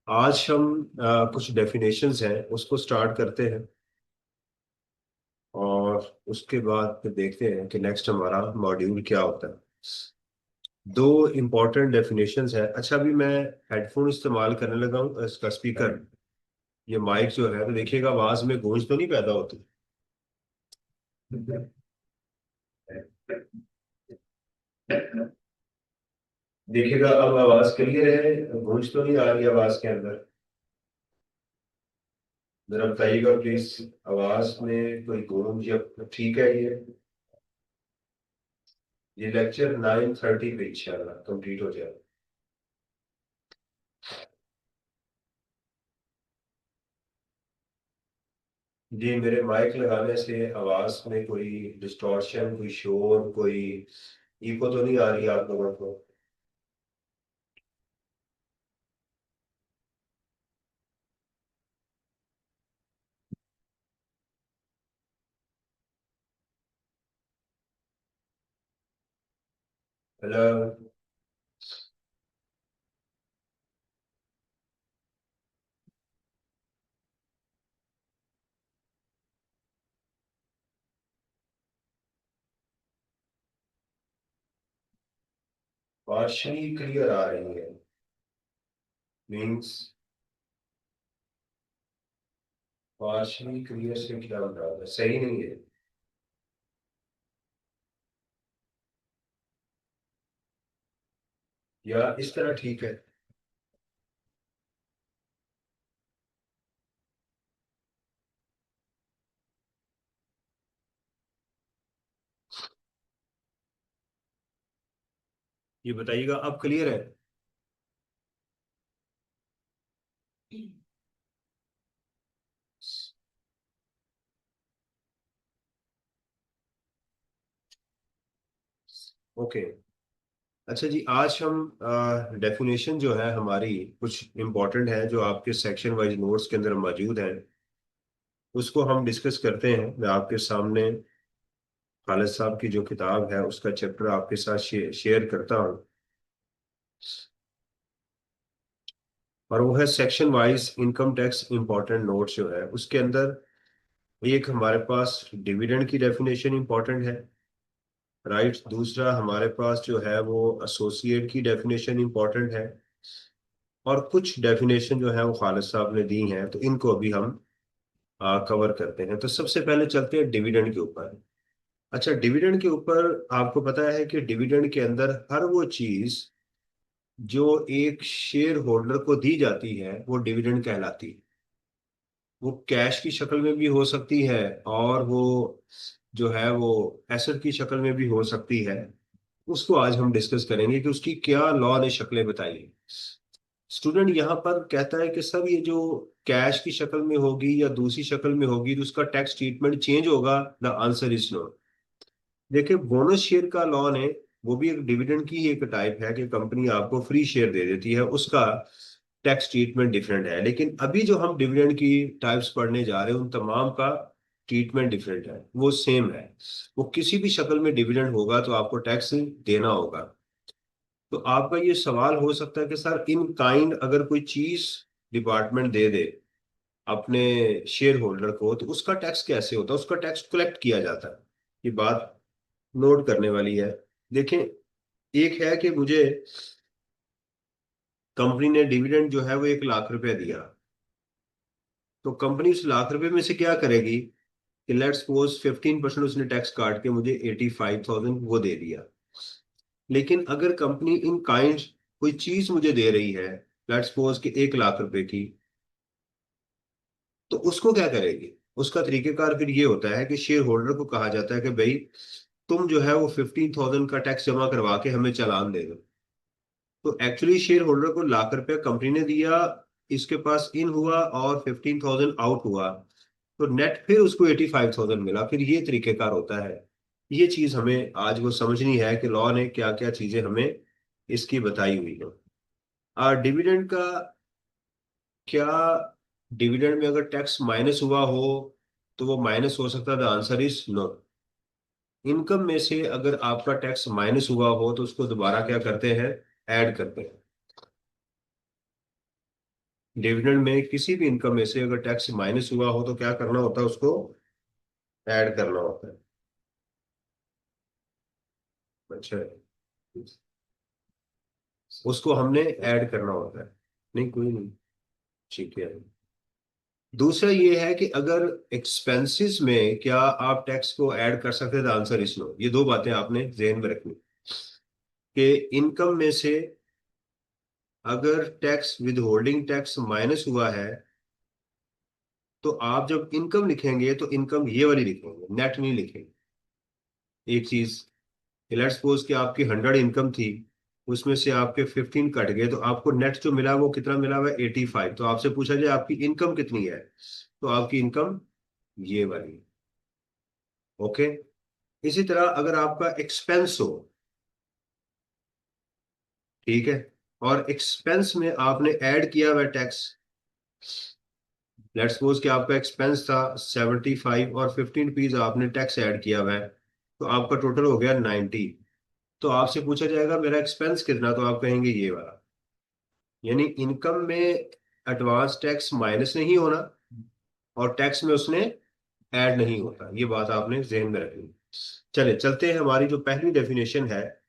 आज हम कुछ डेफिनेशंस हैं उसको स्टार्ट करते हैं और उसके बाद फिर देखते हैं कि नेक्स्ट हमारा मॉड्यूल क्या होता है। दो इम्पोर्टेंट डेफिनेशंस हैं। अच्छा, अभी मैं हेडफोन इस्तेमाल करने लगा हूँ, इसका स्पीकर, ये माइक जो है, तो देखिएगा आवाज में गूंज तो नहीं पैदा होती। देखिएगा अब आवाज क्लियर है, गूंज तो नहीं आ रही आवाज के अंदर। जरा बताइएगा प्लीज, आवाज में कोई गूंज या ठीक है ये लेक्चर 9:30 पे इंशाल्लाह कंप्लीट हो जाएगा। जी, मेरे माइक लगाने से आवाज में कोई डिस्टॉर्शन, कोई शोर, कोई इको तो नहीं आ रही आप लोगों को? हेलो। पार्शली क्लियर आ रही है मीन्स? पार्शली क्लियर से क्या मतलब है? सही नहीं है या इस तरह ठीक है? ये बताइएगा अब क्लियर है? ओके। अच्छा जी, आज हम डेफिनेशन जो है हमारी कुछ इम्पोर्टेंट है जो आपके सेक्शन वाइज नोट्स के अंदर मौजूद है, उसको हम डिस्कस करते हैं। मैं आपके सामने खालिद साहब की जो किताब है उसका चैप्टर आपके साथ शेयर करता हूँ, और वो है section wise income tax important notes. जो है उसके अंदर एक हमारे पास डिविडेंड की डेफिनेशन इंपॉर्टेंट है, राइट। दूसरा हमारे पास जो है वो एसोसिएट की डेफिनेशन इंपॉर्टेंट है, और कुछ डेफिनेशन जो है वो खालिद साहब ने दी हैं, तो इनको अभी हम कवर करते हैं। तो सबसे पहले चलते हैं डिविडेंड के ऊपर। अच्छा, डिविडेंड के ऊपर आपको पता है कि डिविडेंड के अंदर हर वो चीज जो एक शेयर होल्डर को दी जाती है वो डिविडेंड कहलाती है। वो कैश की शक्ल में भी हो सकती है, और वो जो है वो एसेट की शक्ल में भी हो सकती है। उसको आज हम डिस्कस करेंगे कि उसकी क्या लॉ ने शक्लें बताई हैं। स्टूडेंट यहाँ पर कहता है कि सर ये जो कैश की शक्ल में होगी या दूसरी शक्ल में होगी तो उसका टैक्स ट्रीटमेंट चेंज होगा। The answer is no. देखिए, बोनस शेयर का लॉ ने, वो भी एक डिविडेंड की ही एक टाइप है कि कंपनी आपको फ्री शेयर दे देती है, उसका टैक्स ट्रीटमेंट डिफरेंट है। लेकिन अभी जो हम डिविडेंड की टाइप्स पढ़ने जा रहे हैं उन तमाम का ट्रीटमेंट डिफरेंट है, वो सेम है। वो किसी भी शक्ल में डिविडेंड होगा तो आपको टैक्स देना होगा। तो आपका ये सवाल हो सकता है कि सर इन काइंड अगर कोई चीज डिपार्टमेंट दे दे अपने शेयर होल्डर को तो उसका टैक्स कैसे होता है, उसका टैक्स कलेक्ट किया जाता है? ये बात नोट करने वाली है। देखें, एक है कि मुझे कंपनी ने डिविडेंड जो है वो 1 लाख रुपए दिया, तो कंपनी उस लाख रुपए में से क्या करेगी कि लेट्स सपोज 15% उसने टैक्स काट के मुझे 85,000 वो दे दिया। लेकिन अगर कंपनी इन काइंड कोई चीज मुझे दे रही है, लेट्स सपोज कि 1 लाख रुपए की, तो उसको क्या करेगी? उसका तरीकेकार फिर ये होता है कि शेयर होल्डर को कहा जाता है कि भाई तुम जो है वो 15,000 का टैक्स जमा करवा के हमें चालान दे दो। तो एक्चुअली शेयर होल्डर को 1 लाख रुपया कंपनी ने दिया, इसके पास इन हुआ और 15,000 आउट हुआ, तो नेट फिर उसको 85,000 मिला। फिर ये तरीकेकार होता है। ये चीज हमें आज वो समझनी है कि लॉ ने क्या क्या चीजें हमें इसकी बताई हुई है। और डिविडेंड का क्या, डिविडेंड में अगर टैक्स माइनस हुआ हो तो वो माइनस हो सकता है? The answer is no. Income में से अगर आपका टैक्स माइनस हुआ हो तो उसको दोबारा क्या करते हैं, ऐड करते हैं। डिविडेंड में किसी भी इनकम में से अगर टैक्स माइनस हुआ हो तो क्या करना होता है, उसको ऐड करना होता है। अच्छा, उसको हमने ऐड करना होता है। नहीं कोई नहीं, ठीक है। दूसरा ये है कि अगर एक्सपेंसेस में क्या आप टैक्स को ऐड कर सकते हैं, आंसर इस नो, ये दो बातें आपने ध्यान में रखनी कि इनकम में से अगर tax with holding tax minus हुआ है तो आप जब इनकम लिखेंगे तो इनकम ये वाली लिखेंगे, नेट नहीं लिखेंगे। एक चीज, लेट्स सपोज कि आपकी 100 इनकम थी, उसमें से आपके 15 कट गए तो आपको नेट जो मिला वो कितना मिला हुआ है, 85। तो आपसे पूछा जाए आपकी इनकम कितनी है, तो आपकी इनकम ये वाली। ओके। इसी तरह अगर आपका एक्सपेंस हो, ठीक है, और एक्सपेंस में आपने ऐड किया हुआ टैक्स, लेट्स सपोज कि आपका एक्सपेंस था 75 और 15 रुपीज आपने टैक्स ऐड किया हुआ है, तो आपका टोटल हो गया 90। तो आपसे पूछा जाएगा मेरा एक्सपेंस कितना, तो आप कहेंगे ये वाला। यानी इनकम में एडवांस टैक्स माइनस नहीं होना और टैक्स में उसने ऐड नहीं होता, ये बात आपने जहन में रखनी। चले चलते हैं, हमारी जो पहली डेफिनेशन है।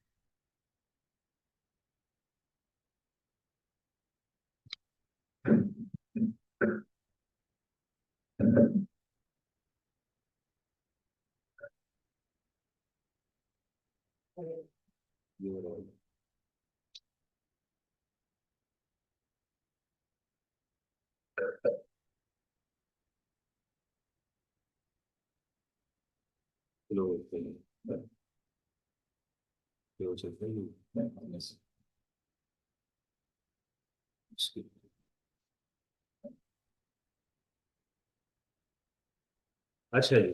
अच्छा जी,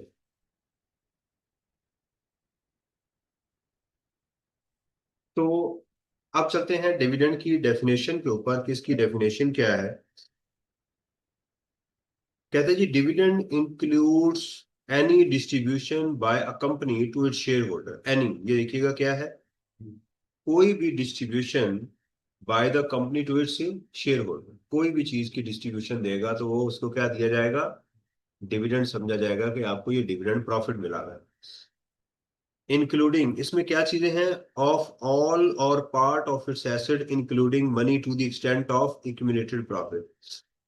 तो अब चलते हैं डिविडेंड की डेफिनेशन के ऊपर कि इसकी डेफिनेशन क्या है। कहते हैं जी, dividend includes any distribution by a company to its shareholder. Any, ये देखिएगा क्या है, कोई भी distribution by the company to its shareholder, कोई भी चीज की डिस्ट्रीब्यूशन देगा तो वो उसको क्या दिया जाएगा, डिविडेंड समझा जाएगा कि आपको ये डिविडेंड प्रॉफिट मिला है। इंक्लूडिंग, इसमें क्या चीजें हैं, ऑफ ऑल और part of its asset including money to the extent of accumulated profit.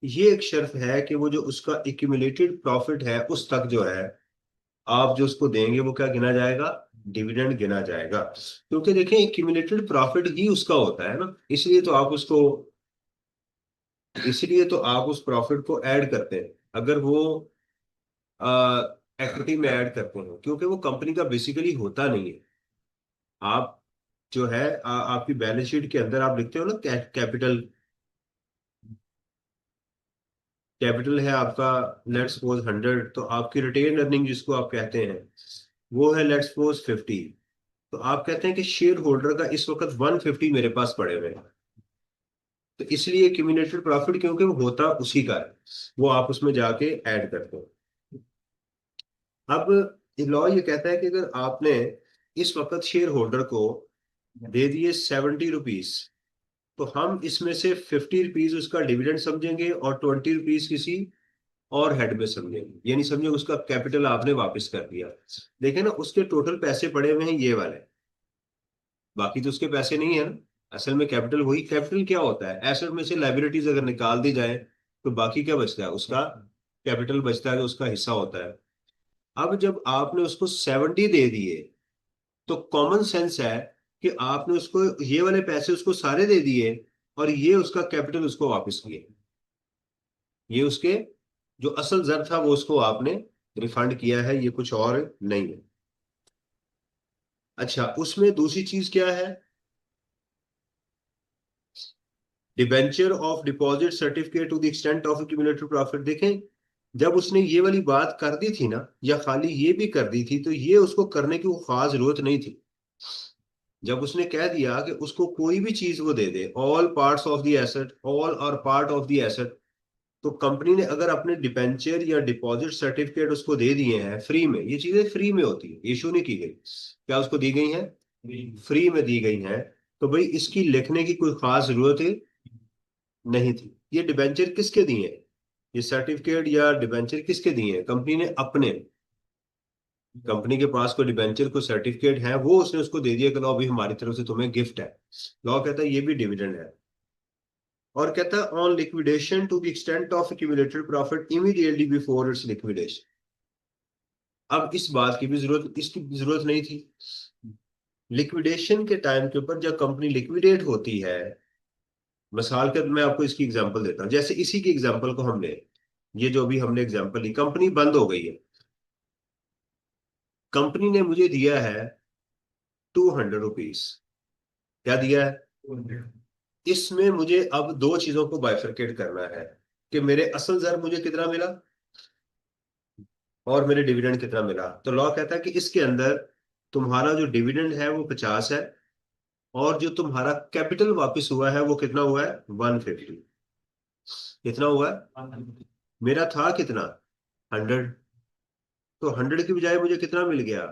ये एक शर्त है कि वो जो उसका एक्यूमुलेटेड प्रॉफिट है उस तक जो है आप जो उसको देंगे वो क्या गिना जाएगा, डिविडेंड गिना जाएगा। क्योंकि देखें एक्यूमुलेटेड प्रॉफिट ही उसका होता है ना, इसलिए तो आप उस प्रॉफिट को ऐड करते हैं। अगर वो इक्विटी में ऐड करते हैं, क्योंकि वो कंपनी का बेसिकली होता नहीं है। आप जो है आपकी बैलेंस शीट के अंदर आप लिखते हो ना, कैपिटल, कैपिटल है आपका, लेट्स सपोज 100, तो आपकी रिटेन अर्निंग जिसको आप कहते हैं वो है लेट्स सपोज 50। तो आप कहते हैं कि शेयर होल्डर का इस वक्त 150 मेरे पास पड़े हुए हैं, तो इसलिए क्यूमुलेटेड प्रॉफिट क्योंकि वो होता उसी का है, वो आप उसमें जाके ऐड करते हो। अब लॉ ये कहता है कि अगर आपने इस वक्त शेयर होल्डर को दे दिए 70 रुपीज, तो हम इसमें से 50 रुपीज उसका डिविडेंड समझेंगे और 20 रुपीज किसी और हेड में समझेंगे, यानी समझे उसका कैपिटल आपने वापस कर दिया। देखे ना, उसके टोटल पैसे पड़े हुए हैं ये वाले, बाकी तो उसके पैसे नहीं है ना। असल में कैपिटल, वही कैपिटल क्या होता है, एसेट में से लाइबिलिटीज अगर निकाल दी जाए तो बाकी क्या बचता है, उसका कैपिटल बचता है, जो उसका हिस्सा होता है। अब जब आपने उसको 70 दे दिए तो कॉमन सेंस है कि आपने उसको ये वाले पैसे उसको सारे दे दिए और ये उसका कैपिटल उसको वापस किए। ये उसके जो असल जर था वो उसको आपने रिफंड किया है, ये कुछ और नहीं है। अच्छा, उसमें दूसरी चीज क्या है, debenture of deposit certificate to the extent of accumulated profit. देखें, जब उसने ये वाली बात कर दी थी ना, या खाली ये भी कर दी थी, तो ये उसको करने की वो खास जरूरत नहीं थी। जब उसने कह दिया कि उसको कोई भी चीज वो दे दे, all parts of the asset, all और पार्ट ऑफ द एसेट, तो कंपनी ने अगर अपने डिबेंचर या डिपॉजिट सर्टिफिकेट उसको दे दिए हैं फ्री में, ये चीजें फ्री में होती है, इशू नहीं की गई, क्या उसको दी गई हैं, फ्री में दी गई हैं, तो भाई इसकी लिखने की कोई खास जरूरत नहीं थी। ये डिबेंचर किसके दिए हैं, ये सर्टिफिकेट या डिबेंचर किसके दिए हैं, कंपनी ने अपने, कंपनी के पास कोई डिबेंचर कोई सर्टिफिकेट है, वो उसने उसको दे दिया कि लो अभी हमारी तरफ से तुम्हें गिफ्ट है। लॉ कहता है ये भी डिविडेंड है। और कहता है on liquidation to the extent of accumulated profit immediately before its liquidation. अब इस बात की भी जरूरत, इसकी जरूरत नहीं थी। लिक्विडेशन के टाइम के ऊपर जब कंपनी लिक्विडेट होती है, मिसाल के मैं आपको इसकी एग्जांपल देता हूं, जैसे इसी की एग्जांपल को हमने, ये जो भी हमने एग्जांपल ली, कंपनी बंद हो गई है, कंपनी ने मुझे दिया है 200 रुपीज, क्या दिया है, इसमें मुझे अब दो चीजों को बाइफरकेट करना है कि मेरे असल दर मुझे कितना मिला और मेरे डिविडेंड कितना मिला। तो लॉ कहता है कि इसके अंदर तुम्हारा जो डिविडेंड है वो 50 है, और जो तुम्हारा कैपिटल वापस हुआ है वो कितना हुआ है, 150। कितना हुआ है, मेरा था कितना, 100, तो 100 की बजाय मुझे कितना मिल गया,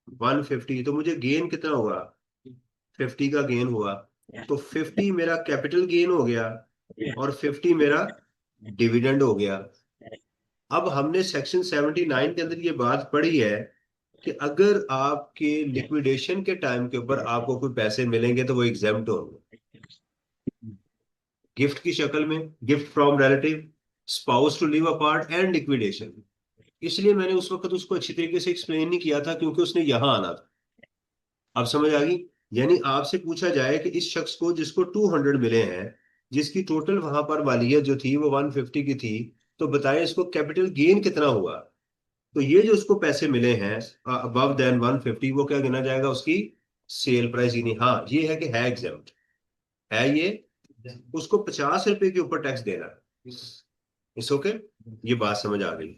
150, तो मुझे गेन कितना हुआ, 50 का गेन हुआ। तो 50 मेरा कैपिटल गेन हो गया और 50 मेरा डिविडेंड हो गया। अब हमने सेक्शन 79 के अंदर ये बात पढ़ी है कि अगर आपके लिक्विडेशन के टाइम के ऊपर आपको कोई पैसे मिलेंगे तो वो एग्जेम्प्ट होंगे, गिफ्ट की शक्ल में, gift from relative, spouse to live apart and liquidation. इसलिए मैंने उस वक्त उसको अच्छी तरीके से एक्सप्लेन नहीं किया था क्योंकि उसने यहां आना था। अब समझ आ गई। यानी आपसे पूछा जाए कि इस शख्स को जिसको 200 मिले हैं, जिसकी टोटल वहां पर मालियत जो थी वो 150 की थी, तो बताएं इसको कैपिटल गेन कितना हुआ। तो ये जो उसको पैसे मिले हैं अबव देन 150, वो क्या गिना जाएगा, उसकी सेल प्राइस ही नहीं। हाँ ये है कि है एग्जेम्प्ट, है ये, उसको 50 रुपए के ऊपर टैक्स देना, इस ओके, ये बात समझ आ गई।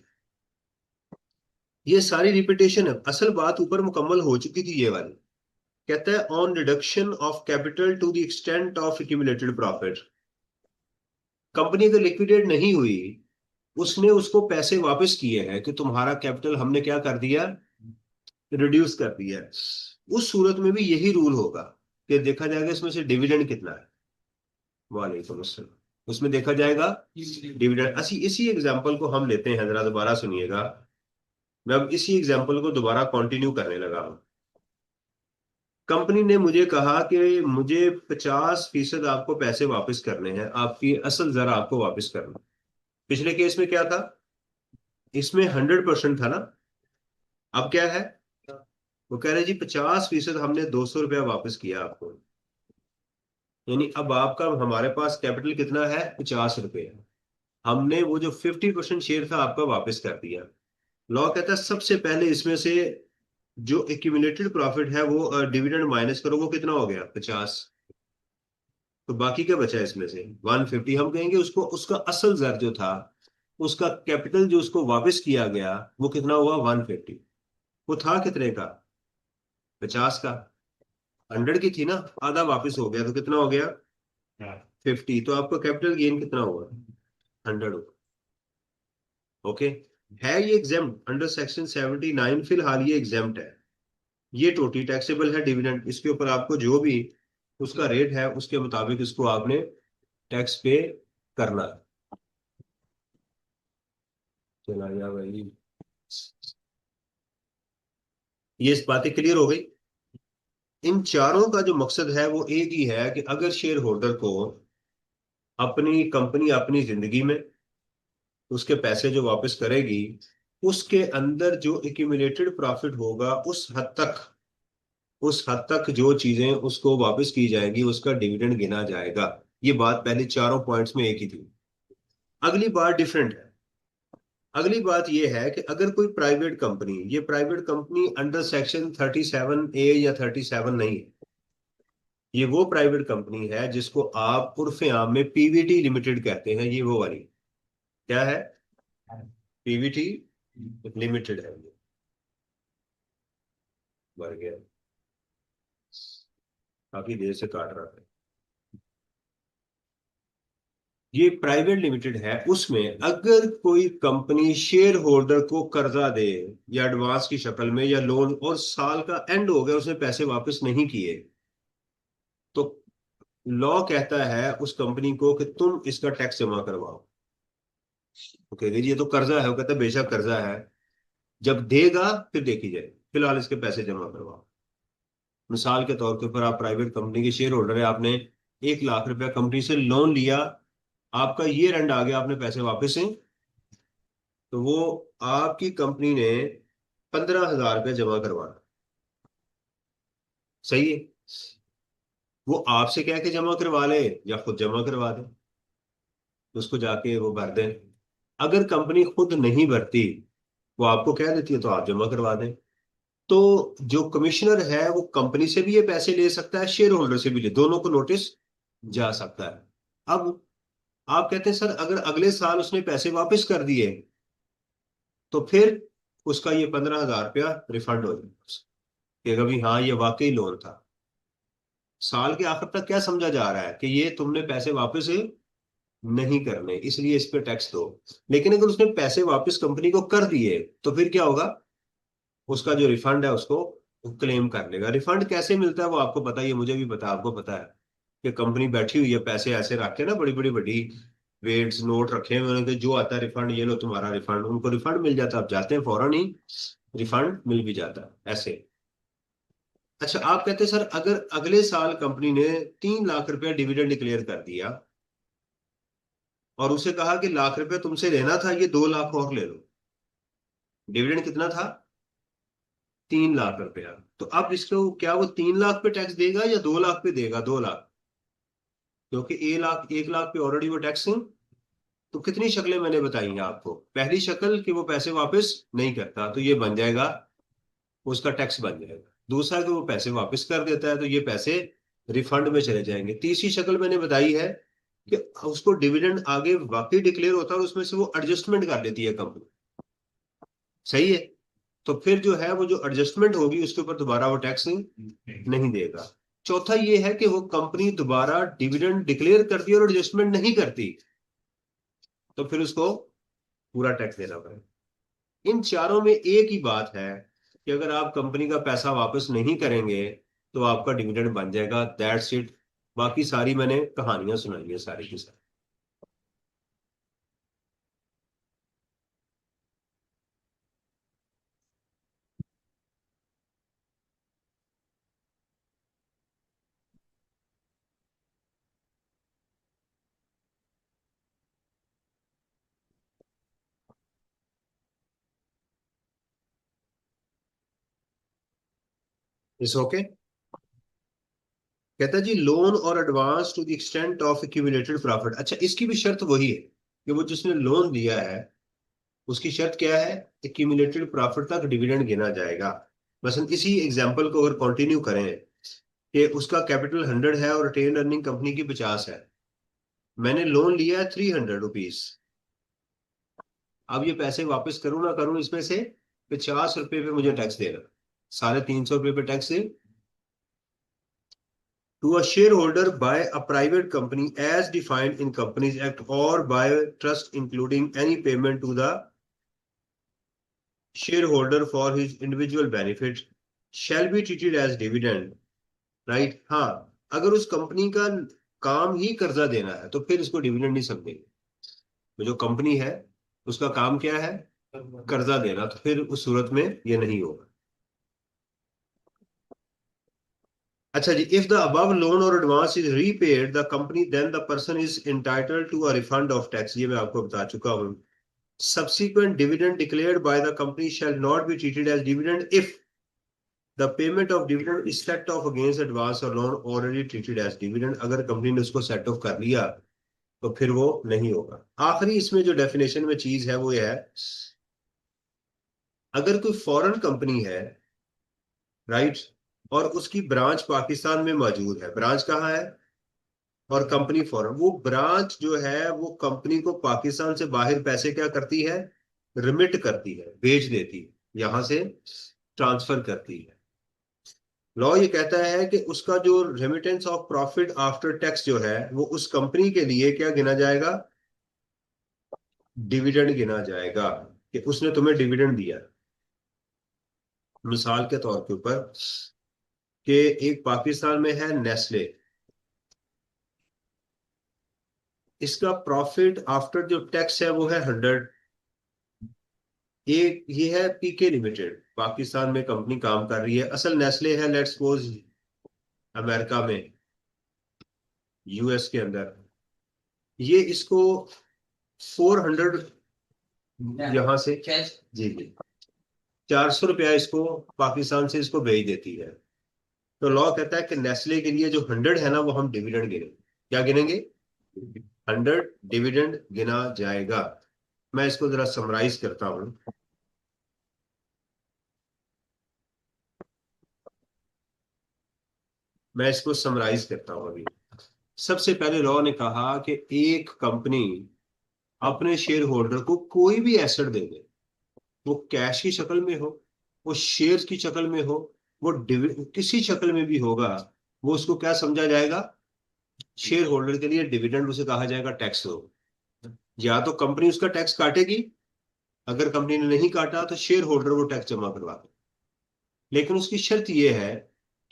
ये सारी रिपीटेशन है, असल बात ऊपर मुकम्मल हो चुकी थी ये वाली। कहता है on reduction of capital to the extent of accumulated profit, company अगर लिक्विडेट नहीं हुई, उसने उसको पैसे वापस किए हैं कि तुम्हारा कैपिटल हमने क्या कर दिया, रिड्यूस कर दिया है, उस सूरत में भी यही रूल होगा कि देखा जाएगा इसमें से डिविडेंड कितना है। वालेकुम अस्सलाम। उसमें देखा जाएगा डिविडेंड। इसी इसी एग्जांपल को हम लेते हैं, जरा दोबारा सुनिएगा। मैं अब इसी एग्जांपल को दोबारा कंटिन्यू करने लगा हूं। कंपनी ने मुझे कहा कि मुझे 50% आपको पैसे वापस करने हैं, आपकी असल जरा आपको वापस करना। पिछले केस में क्या था, इसमें 100% था ना, अब क्या है, वो कह रहे जी 50% हमने 200 रुपया वापस किया आपको। यानी अब आपका हमारे पास कैपिटल कितना है, 50 रुपये, हमने वो जो 50% शेयर था आपका वापस कर दिया। लॉ कहता है सबसे पहले इसमें से जो एक्यूमुलेटेड प्रॉफिट है वो डिविडेंड माइनस करो, वो कितना हो गया, 50। तो बाकी क्या बचा इसमें से, 150। हम कहेंगे उसको उसका असल जर जो था, उसका कैपिटल जो उसको वापस किया गया वो कितना हुआ, 150। वो था कितने का, 50 का, 100 की थी ना, आधा वापस हो गया तो कितना हो गया, 50। तो आपका कैपिटल गेन कितना हुआ, 100। ओके, है ये एग्जाम्प्ट अंडर सेक्शन 79, फिलहाल ये एग्जाम्प्ट है, ये टोटली टैक्सेबल है डिविडेंड। इसके ऊपर आपको जो भी उसका रेट है उसके मुताबिक इसको आपने टैक्स पे करना है। चला गया भाई, ये इस बातें क्लियर हो गई। इन चारों का जो मकसद है वो एक ही है कि अगर शेयर होल्डर को अपनी कंपनी अपनी जिंदगी में उसके पैसे जो वापस करेगी, उसके अंदर जो एक्यूमुलेटेड प्रॉफिट होगा उस हद तक जो चीजें उसको वापस की जाएगी उसका डिविडेंड गिना जाएगा। ये बात पहले चारों पॉइंट्स में एक ही थी। अगली बात डिफरेंट है। अगली बात यह है कि अगर कोई प्राइवेट कंपनी, ये private company under section 37A या 37 नहीं है, ये वो प्राइवेट कंपनी है जिसको आप उर्फ आम में पीवीटी लिमिटेड कहते हैं, ये वो वाली, क्या है, पीवीटी लिमिटेड है ये। मर गया, काफी देर से काट रहा था। ये प्राइवेट लिमिटेड है, उसमें अगर कोई कंपनी शेयर होल्डर को कर्जा दे या एडवांस की शक्ल में या लोन, और साल का एंड हो गया उसने पैसे वापस नहीं किए, तो लॉ कहता है उस कंपनी को कि तुम इसका टैक्स जमा करवाओ। ओके, ये तो कर्जा है, वो कहता है बेशक कर्जा है, जब देगा फिर देखी जाए, फिलहाल इसके पैसे जमा करवाओ। मिसाल के तौर के ऊपर आप प्राइवेट कंपनी के शेयर होल्डर है, आपने 1 लाख रुपया कंपनी से लोन लिया, आपका ईयर एंड आ गया, आपने पैसे वापस हैं, तो वो आपकी कंपनी ने 15,000 रुपया जमा करवाना। सही है, वो आपसे कह के जमा करवा ले या खुद जमा करवा दे, तो उसको जाके वो भर दें। अगर कंपनी खुद नहीं भरती, वो आपको कह देती है, तो आप जमा करवा दें। तो जो कमिश्नर है वो कंपनी से भी ये पैसे ले सकता है, शेयर होल्डर से भी ले, दोनों को नोटिस जा सकता है। अब आप कहते हैं सर अगर अगले साल उसने पैसे वापस कर दिए, तो फिर उसका ये 15,000 रुपया रिफंड हो जाएगा कि कभी हाँ ये वाकई लोन था। साल के आखिर तक क्या समझा जा रहा है कि ये तुमने पैसे वापस नहीं करने, इसलिए इस पे टैक्स दो। लेकिन अगर उसने पैसे वापस कंपनी को कर दिए, तो फिर क्या होगा, उसका जो रिफंड है उसको क्लेम कर लेगा। रिफंड कैसे मिलता है वो आपको पता ही है, मुझे भी पता है, आपको पता है कि कंपनी बैठी हुई है, पैसे ऐसे रख के ना, बड़ी बड़ी बड़ी वेट्स नोट रखे हैं उन्होंने, जो आता है रिफंड, ये लो तुम्हारा रिफंड, उनको रिफंड मिल जाता है, आप जाते हैं फौरन ही रिफंड मिल भी जाता है ऐसे। अच्छा, आप कहते हैं सर अगर अगले साल कंपनी ने 3 लाख रुपया डिविडेंड डिक्लेयर कर दिया और उसे कहा कि लाख रुपया तुमसे लेना था, ये 2 लाख और ले लो, डिविडेंड कितना था, 3 लाख रुपया, तो अब इसको क्या वो 3 लाख पे टैक्स देगा या 2 लाख पे देगा, 2 लाख, क्योंकि 1 लाख पे ऑलरेडी वो टैक्स है। तो कितनी शक्लें मैंने बताई हैं आपको, पहली शक्ल कि वो पैसे वापस नहीं करता, तो ये बन जाएगा, उसका टैक्स बन जाएगा। दूसरा कि वो पैसे वापस कर देता है, तो ये पैसे रिफंड में चले जाएंगे। तीसरी शक्ल मैंने बताई है कि उसको डिविडेंड आगे वाकई डिक्लेयर होता है और उसमें से वो एडजस्टमेंट कर लेती है कंपनी। सही है, तो फिर जो है वो जो एडजस्टमेंट होगी उसके ऊपर दोबारा वो टैक्स नहीं देगा। चौथा ये है कि वो कंपनी दोबारा डिविडेंड डिक्लेयर करती है और एडजस्टमेंट नहीं करती, तो फिर उसको पूरा टैक्स देना पड़ेगा। इन चारों में एक ही बात है कि अगर आप कंपनी का पैसा वापस नहीं करेंगे, तो आपका डिविडेंड बन जाएगा, दैट्स इट। बाकी सारी मैंने कहानियां सुनाई है सारी की सारी। इस ओके, कहता है जी लोन और advance to the extent of accumulated profit. अच्छा, इसकी भी शर्त वही है कि वो जिसने लोन दिया है उसकी शर्त क्या है, एक्यूमुलेटेड प्रॉफिट तक डिविडेंड गिना जाएगा। बस इसी एग्जांपल को अगर कंटिन्यू करें कि उसका कैपिटल 100 है और रिटेन अर्निंग कंपनी की 50 है, मैंने लोन लिया है 300 रुपीज, अब ये पैसे वापस करूं ना करूं, इसमें से 50 रुपए पे मुझे टैक्स देना, 350 रुपए पे tax to a shareholder by a private company as defined in Companies Act or by trust, including any payment to the shareholder for his individual benefit, shall be treated as dividend, right? हाँ, अगर उस company का काम ही कर्जा देना है तो फिर इसको डिविडेंड नहीं समझेंगे। तो जो कंपनी है उसका काम क्या है, कर्जा देना, तो फिर उस सूरत में ये नहीं होगा। अच्छा जी, इफ द अबव लोन और advance is repaid the company then the person is entitled to a refund of tax, ये मैं आपको बता चुका हूं। Subsequent dividend declared by the company shall not be treated as dividend if the payment of dividend is set off against advance or loan already treated as dividend। अगर company ने उसको set of कर लिया तो फिर वो नहीं होगा। आखिरी इसमें जो डेफिनेशन में चीज है वो ये है, अगर कोई फॉरेन कंपनी है, राइट, और उसकी ब्रांच पाकिस्तान में मौजूद है, ब्रांच कहाँ है, और कंपनी फॉरेन, वो ब्रांच जो है वो कंपनी को पाकिस्तान से बाहर पैसे क्या करती है, रिमिट करती है, भेज देती है, यहां से ट्रांसफर करती है। लॉ ये कहता है कि उसका जो remittance of profit after tax जो है वो उस कंपनी के लिए क्या गिना जाएगा, डिविडेंड गिना जाएगा, कि उसने तुम्हें डिविडेंड दिया। मिसाल के तौर के ऊपर कि एक पाकिस्तान में है नेस्ले, इसका प्रॉफिट आफ्टर जो टैक्स है वो है 100। एक ये है पीके लिमिटेड, पाकिस्तान में कंपनी काम कर रही है, असल नेस्ले है लेट्स सपोज अमेरिका में, यूएस के अंदर। ये इसको 400 यहाँ से, जी जी, 400 रुपया इसको पाकिस्तान से इसको भेज देती है। तो लॉ कहता है कि नेस्ले के लिए जो 100 है ना वो हम डिविडेंड गिनेंगे। क्या गिनेंगे? 100 डिविडेंड गिना जाएगा। मैं इसको जरा समराइज करता हूं। मैं इसको समराइज करता हूं अभी। सबसे पहले लॉ ने कहा कि एक कंपनी अपने शेयर होल्डर को कोई भी एसेट दे दे, वो कैश की शक्ल में हो, वो शेयर्स की शक्ल में हो, वो किसी शक्ल में भी होगा, वो उसको क्या समझा जाएगा? शेयर होल्डर के लिए डिविडेंड उसे कहा जाएगा टैक्स दो। या तो कंपनी उसका टैक्स काटेगी, अगर कंपनी ने नहीं काटा तो शेयर होल्डर वो टैक्स जमा करवा दे। लेकिन उसकी शर्त ये है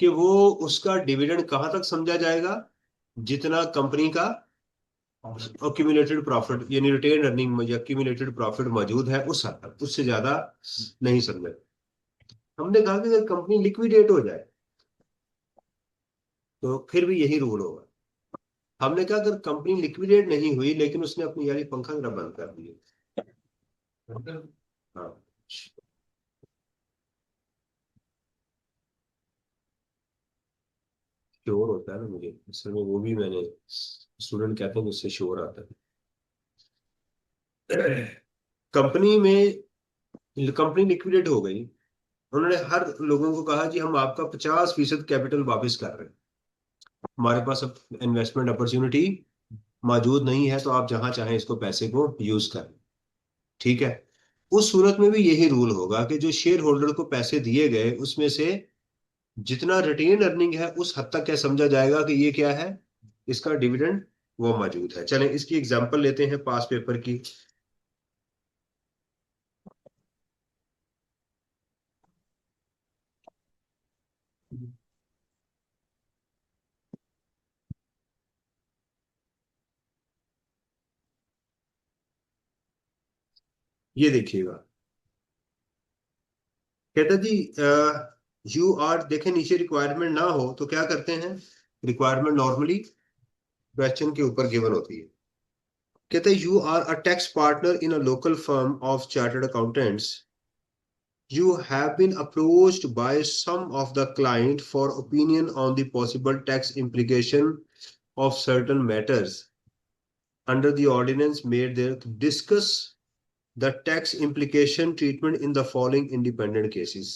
कि वो उसका डिविडेंड कहां तक समझा जाएगा, जितना कंपनी का अक्यूमुलेटेड प्रॉफिट यानी रिटेन अर्निंग या अक्यूमुलेटेड प्रॉफिट मौजूद है उस हद तक, उससे ज्यादा नहीं समझे। हमने कहा कि अगर कंपनी लिक्विडेट हो जाए तो फिर भी यही रूल होगा। हमने कहा अगर कंपनी लिक्विडेट नहीं हुई लेकिन उसने अपनी यानी पंखा जरा बंद कर दिए। हाँ, श्योर होता है ना मुझे, असल में वो भी मैंने, स्टूडेंट कहते हैं कि उससे श्योर आता है। कंपनी में, कंपनी लिक्विडेट हो गई, उन्होंने हर लोगों को कहा कि हम आपका 50% कैपिटल वापस कर रहे हैं, हमारे पास अब इन्वेस्टमेंट अपॉर्चुनिटी मौजूद नहीं है, तो आप जहां चाहें इसको पैसे को यूज करें। ठीक है। उस सूरत में भी यही रूल होगा कि जो शेयर होल्डर को पैसे दिए गए उसमें से जितना रिटेन अर्निंग है उस हद तक क्या समझा जाएगा कि ये क्या है, इसका डिविडेंड वो मौजूद है। चलें इसकी एग्जांपल लेते हैं पास पेपर की। ये देखिएगा, कहता जी यू आर, देखें नीचे रिक्वायरमेंट ना हो तो क्या करते हैं, रिक्वायरमेंट नॉर्मली क्वेश्चन के ऊपर गिवन होती है। कहते हैं you are a tax partner in a local firm of chartered accountants, you have been approached by some of the client for opinion on the possible tax implication of certain matters under the ordinance made there to discuss the tax implication treatment in the following independent cases।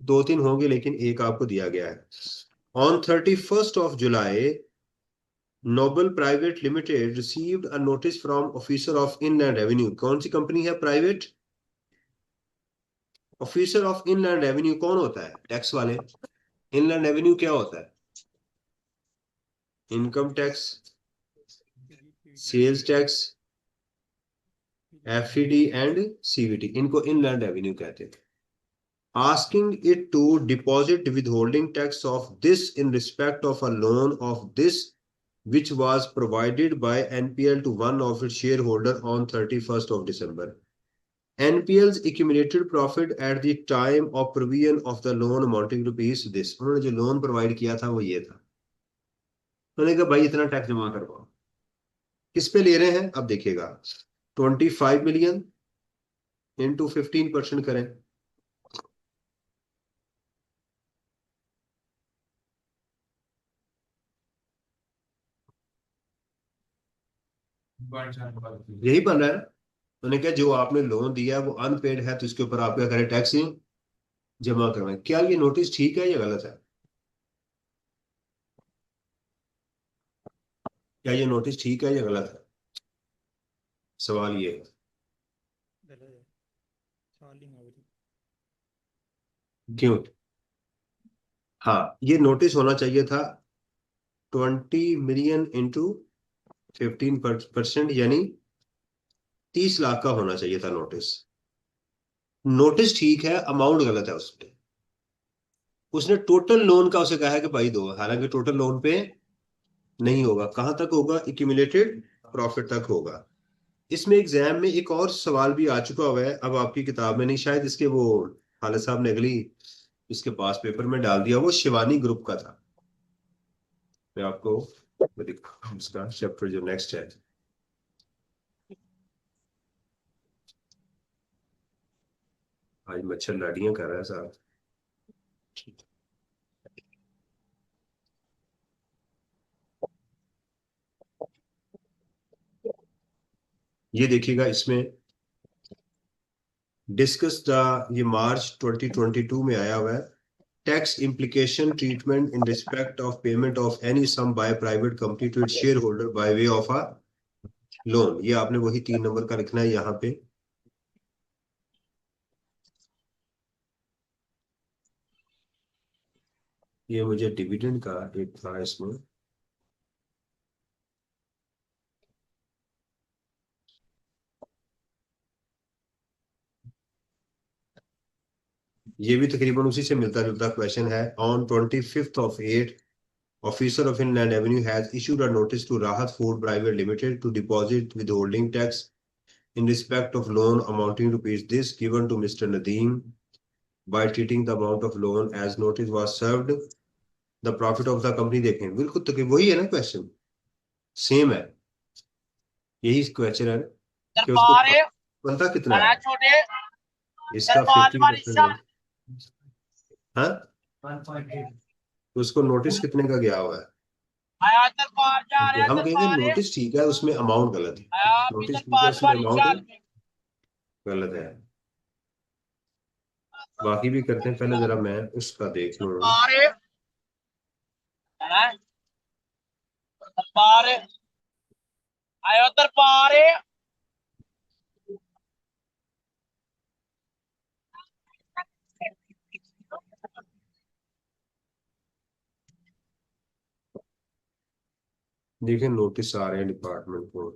दो तीन होंगे लेकिन एक आपको दिया गया है। On 31st of July, Noble private limited received a notice from officer of inland revenue. कौन सी कंपनी है private? Officer of inland revenue कौन होता है? टैक्स वाले। इनलैंड रेवेन्यू क्या होता है? Income tax, sales tax, FED and CVT, इनको इनलैंड रेवेन्यू कहते हैं। Asking it to deposit withholding tax of this in respect of a loan of this which was provided by NPL to one of its shareholder on 31st of December। NPL's accumulated profit at the time of provision of the loan amounting to rupees this। उन्होंने जो loan provide किया था वो ये था। उन्होंने कहा भाई इतना टैक्स जमा करवाओ। किस पे ले रहे हैं अब देखिएगा, 25 मिलियन इंटू 15% करें, यही बन रहा है ना। उन्होंने कहा जो आपने लोन दिया है वो अनपेड है तो इसके ऊपर आप क्या करें, टैक्स जमा करवाएं। क्या ये नोटिस ठीक है या गलत है? क्या ये नोटिस ठीक है या गलत है? सवाल ये है। गलत है। सवाल ही नहीं होगी। क्यों? हाँ, ये नोटिस होना चाहिए था 20 मिलियन इंटू 15%, यानी 30 लाख का होना चाहिए था नोटिस। नोटिस ठीक है, अमाउंट गलत है उसमें। उसने टोटल लोन का उसे कहा है कि भाई दो, हालांकि टोटल लोन पे नहीं होगा। कहां तक होगा? एक्यूमुलेटेड प्रॉफिट तक होगा। इसमें एग्जाम में एक और सवाल भी आ चुका हुआ है, अब आपकी किताब में नहीं, शायद इसके वो खालिद साहब ने अगली इसके पास पेपर में डाल दिया। वो शिवानी ग्रुप का था। मैं आपको मैं दिखाता हूं इसका चैप्टर जो नेक्स्ट है। आज मच्छर लाडियां कर रहा है साहब। ये देखिएगा, इसमें डिस्कस द, ये मार्च 2022 में आया हुआ है। Tax implication treatment in respect of payment of any sum by a private company to its shareholder by way of a loan। ये आपने वही 3 नंबर का लिखना है यहाँ पे। ये मुझे डिविडेंड का एक था इसमें। ये भी तकरीबन उसी से मिलता जुलता क्वेश्चन है। On 25th of 8, officer of Inland Avenue has issued a notice to Rahat Food Private Limited to deposit withholding tax in respect of loan amounting to rupees this given to Mr. Nadeem by treating the amount of loan as notice was served the profit of the company. देखें, बिल्कुल तक वही है ना question, same है। यही question है कि उसको दरबार बनता कितना बड़ा है। छोटे इसका दरबार 50% है। बारिशाल हाँ, 1.8। उसको नोटिस कितने का गया हुआ है? आया दरबार जा ठीक है, रहा हम कहेंगे दरबार नोटिस ठीक है, उसमें अमाउंट गलत है। आया भी नोटिस ठीक है, दरबार उसमें बारिशाल अमाउंट गलत है। बाकी भी करते हैं, पहले जरा मैं उसका देख लूँ। दरबार है दरबार आया दरबार देखिए, नोटिस आ रहे हैं डिपार्टमेंट को।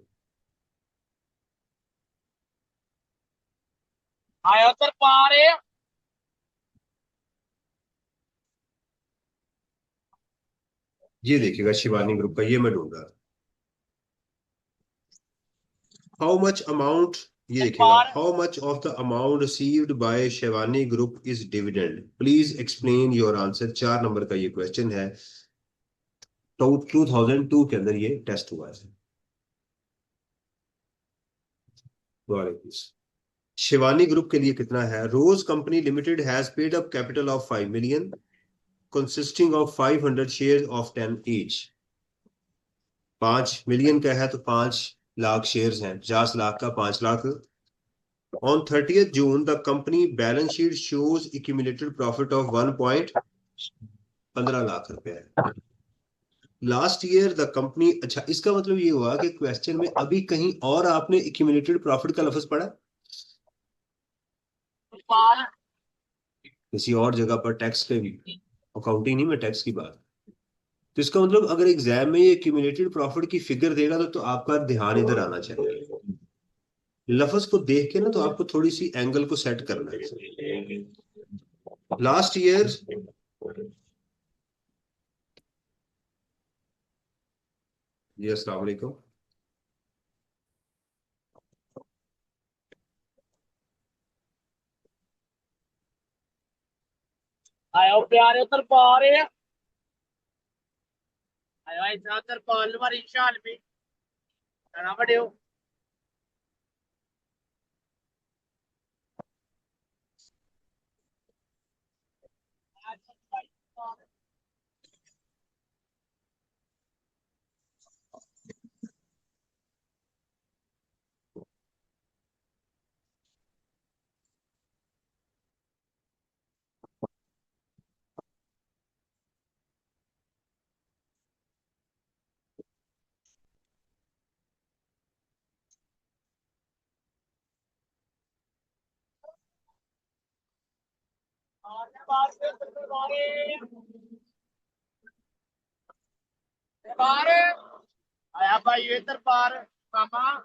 आया दरबार ये देखिएगा शिवानी ग्रुप का, ये मैं ढूंढा। हाउ मच अमाउंट, ये देखिएगा, दरबार how much of the amount received by Shewani group is dividend, please explain your answer. 4 number का ये क्वेश्चन है। तो 2002 के अंदर ये टेस्ट हुआ है। शिवानी ग्रुप के लिए कितना है? Rose company limited has paid up capital of 5 million consisting of 500 share of 10 each. 5 million का है तो 5 लाख शेयर हैं, 50 लाख का 5 lakh. On 30th June, the company balance sheet shows accumulated profit of 1.15 lakh रुपए है। लास्ट ईयर द कंपनी, अच्छा इसका मतलब ये हुआ कि क्वेश्चन में अभी कहीं और आपने accumulated प्रॉफिट का लफ्ज पढ़ा, दरबार किसी और जगह पर टैक्स के भी, अकाउंटिंग नहीं, मैं टैक्स की बात। तो इसका मतलब अगर एग्जाम में ये accumulated प्रॉफिट की फिगर देगा तो आपका ध्यान इधर आना चाहिए। लफ्ज को देख के ना तो आपको थोड़ी सी एंगल को सेट करना है। लास्ट ईयर, जी अस्सलाम वालेकुम। आया प्यारे दरबार आया इधर दरबार बारिशाल में बड़ा बड़े हो दरबार दरबार आया भाई ये दरबार मामा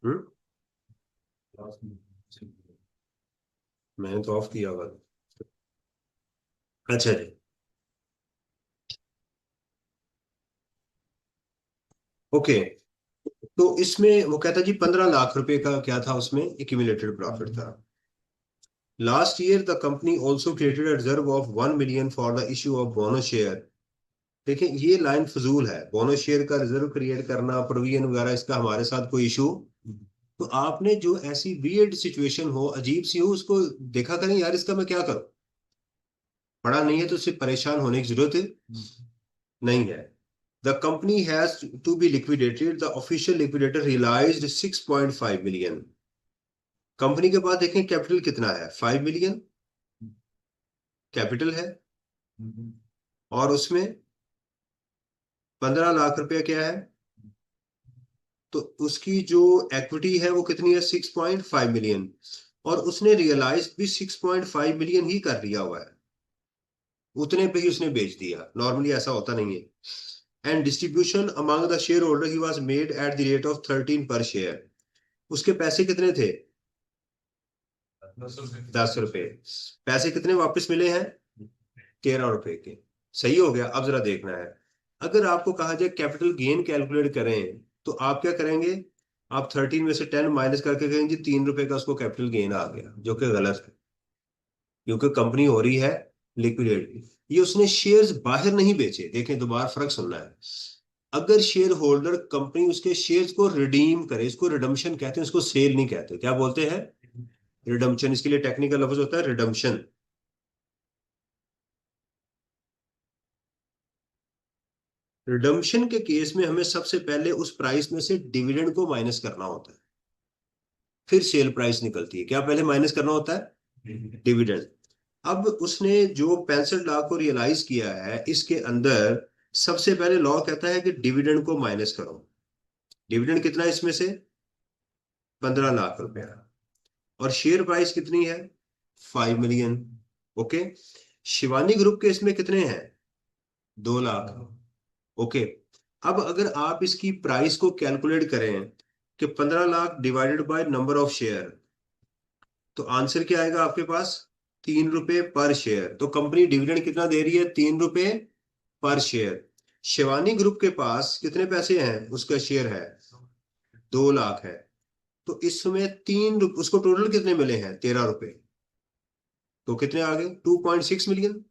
हम्म, मैंने तो ऑफ किया हुआ। अच्छा जी, ओके। तो इसमें वो कहता जी 15 लाख रुपए का क्या था, उसमें एक्यूमुलेटेड प्रॉफिट था। Last year the company also created a reserve of 1 million for the issue of bonus share. देखिए ये लाइन फजूल है, बोनस शेयर का रिजर्व क्रिएट करना, प्रोविजन वगैरह, इसका हमारे साथ कोई इशू। तो आपने जो ऐसी वियर्ड सिचुएशन हो, अजीब सी हो, उसको देखा करें यार, इसका मैं क्या करूं। पढ़ा नहीं है तो सिर्फ परेशान होने की जरूरत नहीं है। The company has to be liquidated, the official liquidator realised 6.5 million. Company के पास देखें कैपिटल कितना है, 5 मिलियन कैपिटल है, और उसमें 15 लाख रुपया क्या है, तो उसकी जो इक्विटी है वो कितनी है, 6.5 मिलियन। और उसने रियलाइज भी 6.5 मिलियन ही कर लिया हुआ है, उतने पे ही उसने बेच दिया। नॉर्मली ऐसा होता नहीं है। And distribution among the share holder he was made at the rate of 13 पर शेयर। उसके पैसे कितने थे, 10 रुपए। पैसे कितने वापस मिले हैं, 13 रुपए के। सही हो गया। अब जरा देखना है, अगर आपको कहा जाए कैपिटल गेन कैलकुलेट करें, तो आप क्या करेंगे, आप 13 में से 10 माइनस करके कहेंगे 3 रुपए का उसको कैपिटल गेन आ गया, जो कि गलत है, क्योंकि कंपनी हो रही है लिक्विडेट। ये उसने शेयर्स बाहर नहीं बेचे। देखें, दोबारा फर्क सुनना है। अगर शेयर होल्डर कंपनी उसके शेयर्स को रिडीम करे, इसको रिडम्पशन कहते हैं, इसको सेल नहीं कहते। क्या बोलते हैं, रिडम्पशन। इसके लिए टेक्निकल लफ्ज होता है रिडम्पशन। रिडम्पशन के केस में हमें सबसे पहले उस प्राइस में से डिविडेंड को माइनस करना होता है, फिर सेल प्राइस निकलती है। क्या पहले माइनस करना होता है, डिविडेंड। अब उसने जो 65 लाख को रियलाइज किया है, इसके अंदर सबसे पहले लॉ कहता है कि डिविडेंड को माइनस करो। डिविडेंड कितना है इसमें से, 15 लाख रुपया। और शेयर प्राइस कितनी है, 5 मिलियन। ओके। शिवानी ग्रुप के इसमें कितने हैं, 2 लाख। ओके। अब अगर आप इसकी प्राइस को कैलकुलेट करें कि 15 lakh divided by number of share, तो आंसर क्या आएगा आपके पास, 3 रुपए पर शेयर। तो कंपनी डिविडेंड कितना दे रही है, 3 रुपए पर शेयर। शिवानी ग्रुप के पास कितने पैसे हैं, उसका शेयर है 2 लाख है। तो इसमें उसको टोटल कितने मिले हैं, 13 रुपए। तो कितने आ गए, 2.6 मिलियन।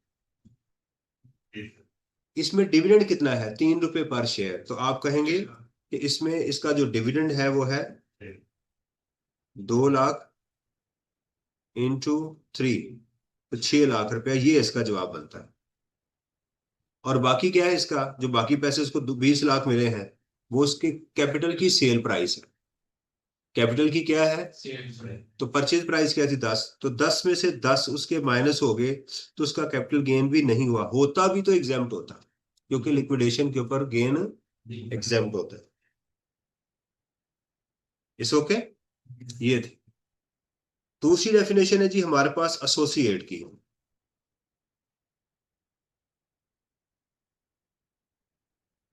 इसमें डिविडेंड कितना है, 3 रुपए पर शेयर। तो आप कहेंगे कि इसमें इसका जो डिविडेंड है वो है 2 लाख इंटू 3, तो 6 लाख रुपया। ये इसका जवाब बनता है। और बाकी क्या है इसका, जो बाकी पैसे उसको 20 लाख मिले हैं, वो उसके कैपिटल की सेल प्राइस है। कैपिटल की क्या है, तो परचेज प्राइस क्या थी, 10। तो 10 में से 10 उसके माइनस हो गए, तो उसका कैपिटल गेन भी नहीं हुआ। होता भी तो एग्जेम्प्ट होता, क्योंकि लिक्विडेशन के ऊपर गेन एग्जेम्प्ट होता है। इस ओके, ये थी। दूसरी डेफिनेशन है जी हमारे पास एसोसिएट की।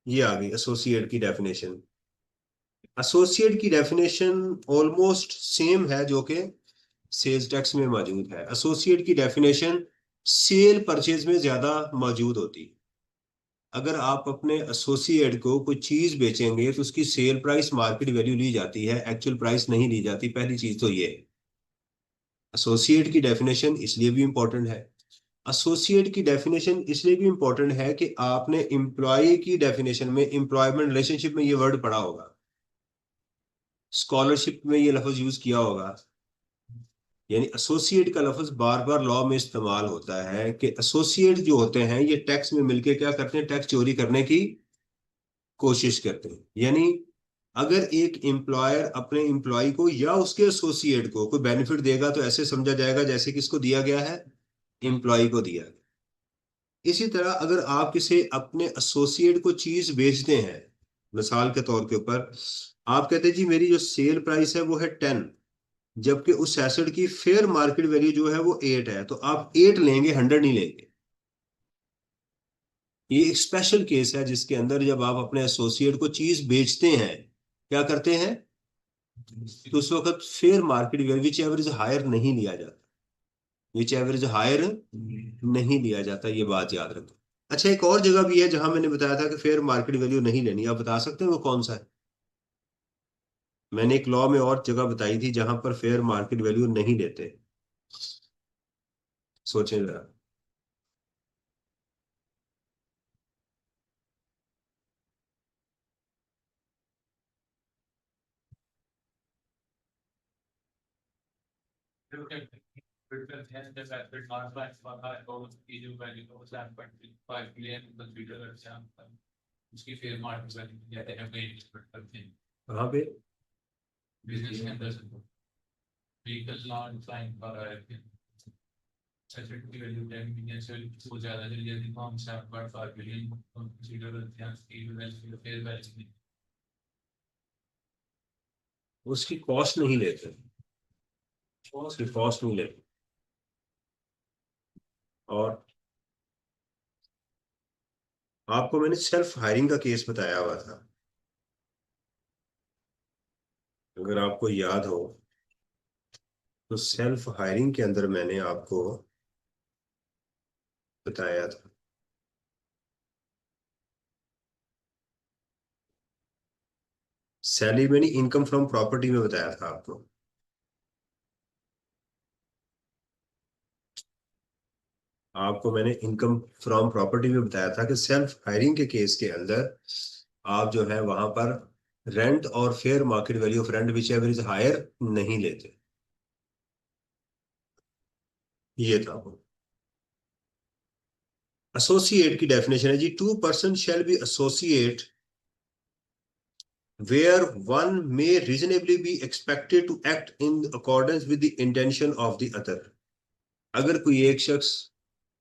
ये आ गई एसोसिएट की डेफिनेशन। एसोसिएट की डेफिनेशन ऑलमोस्ट सेम है जो कि सेल्स टैक्स में मौजूद है। एसोसिएट की डेफिनेशन सेल परचेज में ज्यादा मौजूद होती है। अगर आप अपने एसोसिएट को कोई चीज बेचेंगे तो उसकी सेल प्राइस मार्केट वैल्यू ली जाती है, एक्चुअल प्राइस नहीं ली जाती। पहली चीज तो ये एसोसिएट की डेफिनेशन इसलिए भी इंपॉर्टेंट है। एसोसिएट की डेफिनेशन इसलिए भी इंपॉर्टेंट है कि आपने एम्प्लॉय की डेफिनेशन में एम्प्लॉयमेंट रिलेशनशिप में ये वर्ड पढ़ा होगा, स्कॉलरशिप में ये लफ्ज यूज किया होगा। यानी एसोसिएट का लफ्ज बार बार लॉ में इस्तेमाल होता है कि एसोसिएट जो होते हैं ये टैक्स में मिलके क्या करते हैं, टैक्स चोरी करने की कोशिश करते हैं। यानी अगर एक एम्प्लॉयर अपने एम्प्लॉय को या उसके एसोसिएट को कोई बेनिफिट देगा तो ऐसे समझा जाएगा जैसे किसको दिया गया है, एम्प्लॉय को दिया गया। इसी तरह अगर आप किसी अपने एसोसिएट को चीज बेचते हैं, मिसाल के तौर के ऊपर आप कहते हैं जी मेरी जो सेल प्राइस है वो है 10, जबकि उस एसेट की फेयर मार्केट वैल्यू जो है वो 8 है, तो आप 8 लेंगे, 100 नहीं लेंगे। ये एक स्पेशल केस है जिसके अंदर जब आप अपने एसोसिएट को चीज बेचते हैं क्या करते हैं, तो उस वक्त fair market value which ever is higher नहीं लिया जाता, विच एवरेज हायर नहीं लिया जाता, ये बात याद रखो। अच्छा एक और जगह भी है जहां मैंने बताया था कि फेयर मार्केट वैल्यू नहीं लेनी, आप बता सकते हैं वो कौन सा है? मैंने एक लॉ में और जगह बताई थी जहां पर फेयर मार्केट वैल्यू नहीं लेते, सोचें जरा। उसकी फेयर मार्केट वैल्यू कहते हैं करते हैं कहाँ पे? बिजनेस के अंदर व्हीकल लॉन्च साइन कर रहा है, एसेट की वैल्यू 10 मिलियन से वो ज्यादा चली जाती है, हम 7.5 बिलियन कंसीडर करते हैं उसकी वैल्यू फेयर वैल्यू। उसकी कॉस्ट नहीं लेते, उसकी कॉस्ट नहीं लेते। और आपको मैंने सेल्फ हायरिंग का केस बताया हुआ था, अगर आपको याद हो तो सेल्फ हायरिंग के अंदर मैंने आपको बताया था। सैलरी मैंने इनकम फ्रॉम प्रॉपर्टी में बताया था आपको। आपको मैंने इनकम फ्रॉम प्रॉपर्टी में बताया था कि सेल्फ हायरिंग के केस के अंदर आप जो है वहां पर रेंट और fair market value of rent which ever is higher नहीं लेते, ये था वो। एसोसिएट की डेफिनेशन है जी, 2 person shall be associate where one may reasonably be expected to act in accordance with the intention of the other। अगर कोई एक शख्स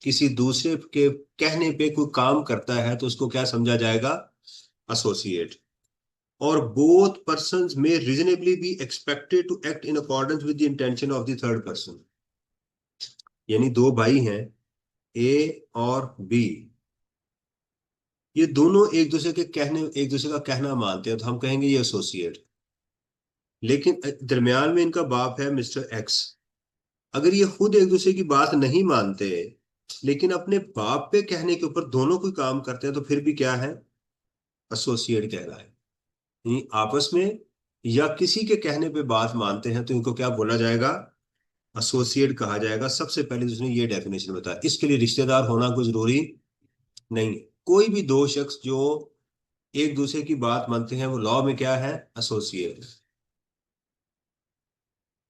किसी दूसरे के कहने पे कोई काम करता है तो उसको क्या समझा जाएगा, एसोसिएट। और both persons may reasonably be expected to act in accordance with the intention of the third person. यानी दो भाई हैं ए और बी, ये दोनों एक दूसरे का कहना मानते हैं तो हम कहेंगे ये एसोसिएट। लेकिन दरमियान में इनका बाप है मिस्टर एक्स, अगर ये खुद एक दूसरे की बात नहीं मानते लेकिन अपने बाप पे कहने के ऊपर दोनों कोई काम करते हैं तो फिर भी क्या है, एसोसिएट कह रहा है। यानी आपस में या किसी के कहने पे बात मानते हैं तो इनको क्या बोला जाएगा, एसोसिएट कहा जाएगा। सबसे पहले उसने ये डेफिनेशन बताया। इसके लिए रिश्तेदार होना कोई जरूरी नहीं है, कोई भी दो शख्स जो एक दूसरे की बात मानते हैं वो लॉ में क्या है, associate.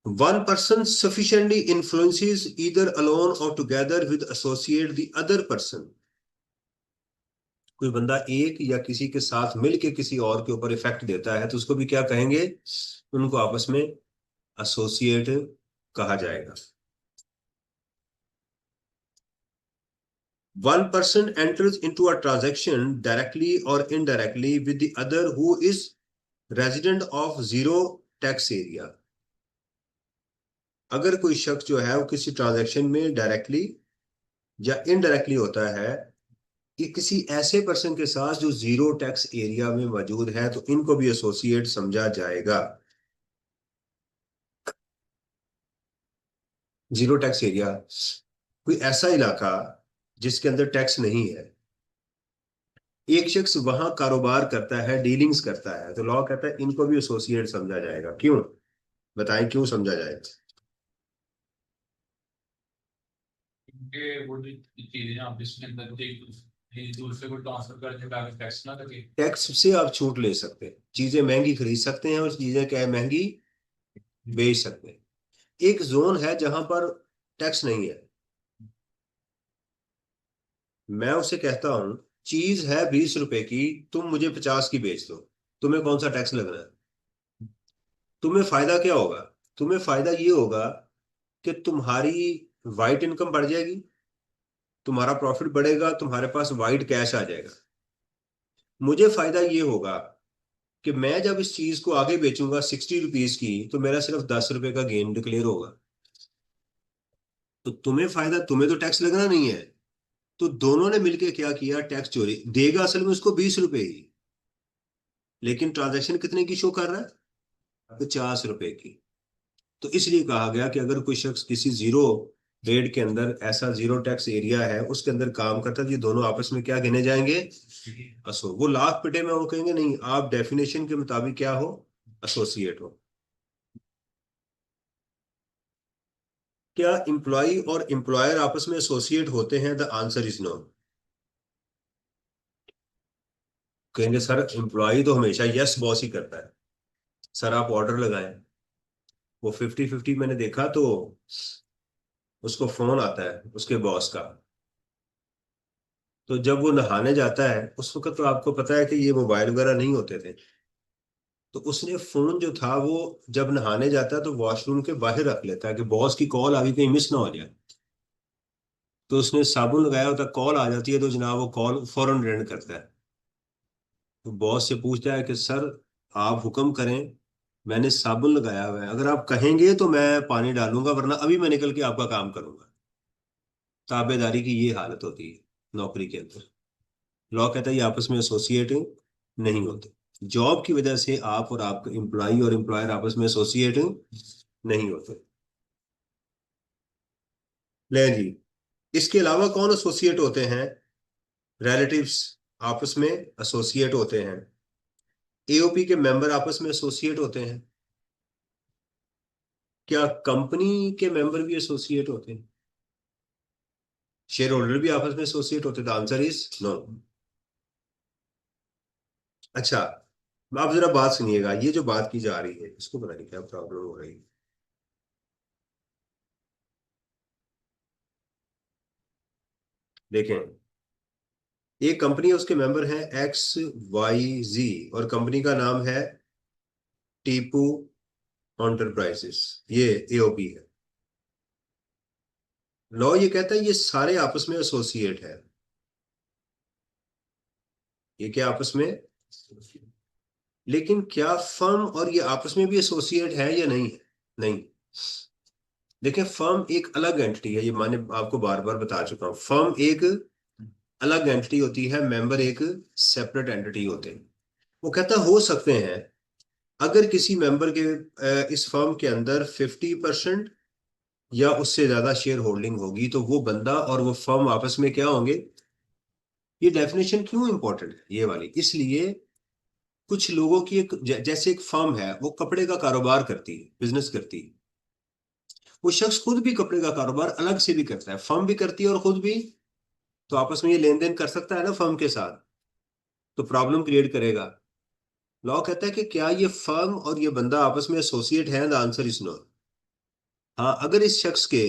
One person sufficiently influences either alone or together with associate the other person। कोई बंदा एक या किसी के साथ मिलके किसी और के ऊपर इफेक्ट देता है तो उसको भी क्या कहेंगे, उनको आपस में एसोसिएट कहा जाएगा। One person enters into a transaction directly or indirectly with the other who is resident of zero tax area. अगर कोई शख्स जो है वो किसी ट्रांजैक्शन में डायरेक्टली या इनडायरेक्टली होता है कि किसी ऐसे पर्सन के साथ जो जीरो टैक्स एरिया में मौजूद है, तो इनको भी एसोसिएट समझा जाएगा। जीरो टैक्स एरिया कोई ऐसा इलाका जिसके अंदर टैक्स नहीं है, एक शख्स वहां कारोबार करता है, डीलिंग्स करता है, तो लॉ कहता है इनको भी एसोसिएट समझा जाएगा। क्यों? बताएं क्यों समझा जाएगा? क्योंकि वो जो चीजें आप इसके अंदर एक दूसरे को ट्रांसफर करने का टैक्स ना लगे। टैक्स से आप छूट ले सकते हैं, चीजें महंगी खरीद सकते हैं और चीजें क्या है, महंगी बेच सकते हैं। एक जोन है जहां पर टैक्स नहीं है, मैं उसे कहता हूं चीज है 20 रुपए की, तुम मुझे 50 की बेच दो, तुम्हें कौन सा टैक्स लगना है? तुम्हें फायदा क्या होगा? तुम्हें फायदा ये होगा कि तुम्हारी वाइट इनकम बढ़ जाएगी, तुम्हारा प्रॉफिट बढ़ेगा, तुम्हारे पास वाइट कैश आ जाएगा। मुझे फायदा ये होगा कि मैं जब इस चीज को आगे बेचूंगा 60 रुपीज की, तो मेरा सिर्फ 10 रुपए का गेन डिक्लेयर होगा। तो तुम्हें फायदा, तुम्हें तो टैक्स लगना नहीं है। तो दोनों ने मिलकर क्या किया, टैक्स चोरी। देगा असल में उसको 20 रुपए ही, लेकिन ट्रांजैक्शन कितने की शो कर रहा है, 50 रुपए की। तो इसलिए कहा गया कि अगर कोई शख्स किसी जीरो रेट के अंदर, ऐसा जीरो टैक्स एरिया है उसके अंदर काम करता है, तो ये दोनों आपस में क्या गिने जाएंगे, असो। वो लाख पिटे में वो कहेंगे नहीं, आप डेफिनेशन के मुताबिक क्या हो, एसोसिएट हो। क्या इंप्लॉय और एम्प्लॉयर आपस में एसोसिएट होते हैं? The answer is no. कहेंगे सर एम्प्लॉय तो हमेशा यस बॉस ही करता है। सर आप ऑर्डर लगाएं, वो 50-50 मैंने देखा तो उसको फोन आता है उसके बॉस का, तो जब वो नहाने जाता है उस वक्त तो आपको पता है कि ये मोबाइल वगैरह नहीं होते थे, तो उसने फोन जो था वो जब नहाने जाता है तो वॉशरूम के बाहर रख लेता है कि बॉस की कॉल आ गई कहीं मिस ना हो जाए। तो उसने साबुन लगाया होता, कॉल आ जाती है तो जनाब वो कॉल फौरन अटेंड करता है। तो बॉस से पूछता है कि सर आप हुक्म करें, मैंने साबुन लगाया हुआ है, अगर आप कहेंगे तो मैं पानी डालूंगा, वरना अभी मैं निकल के आपका काम करूंगा। ताबेदारी की ये हालत होती है नौकरी के अंदर। लॉ कहता है ये आपस में एसोसिएट नहीं होते। जॉब की वजह से आप और आपके एम्प्लॉय और एम्प्लॉयर आपस में एसोसिएट नहीं होते। ले जी, इसके अलावा कौन एसोसिएट होते हैं? रिलेटिव्स आपस में एसोसिएट होते हैं। एओपी के मेंबर आपस में एसोसिएट होते हैं। क्या कंपनी के मेंबर भी एसोसिएट होते हैं? शेयर होल्डर भी आपस में एसोसिएट होते हैं? Answer is no. अच्छा, आप जरा बात सुनिएगा, ये जो बात की जा रही है इसको पता नहीं क्या प्रॉब्लम हो रही है। देखें, एक कंपनी है, उसके मेंबर हैं XYZ, और कंपनी का नाम है टीपू एंटरप्राइजेस, ये एओपी है। लॉ ये कहता है ये सारे आपस में एसोसिएट है। ये क्या आपस में, लेकिन क्या फर्म और ये आपस में भी एसोसिएट है या नहीं है? नहीं। देखिए, फर्म एक अलग एंटिटी है, ये मैंने आपको बार बार बता चुका हूं। फर्म एक अलग एंटिटी होती है, मेंबर एक सेपरेट एंटिटी होते हैं। वो कहता हो सकते हैं अगर किसी मेंबर के इस फर्म के अंदर 50% या उससे ज्यादा शेयर होल्डिंग होगी, तो वो बंदा और वो फर्म आपस में क्या होंगे। ये डेफिनेशन क्यों इंपॉर्टेंट है ये वाली, इसलिए कुछ लोगों की एक जैसे एक फर्म है वो कपड़े का कारोबार करती है, बिजनेस करती है। वो शख्स खुद भी कपड़े का कारोबार अलग से भी करता है, फर्म भी करती है और खुद भी, तो आपस में ये लेन देन कर सकता है ना फर्म के साथ, तो प्रॉब्लम क्रिएट करेगा। लॉ कहता है कि क्या ये फर्म और ये बंदा आपस में एसोसिएट है? The answer is no. हाँ, अगर इस शख्स के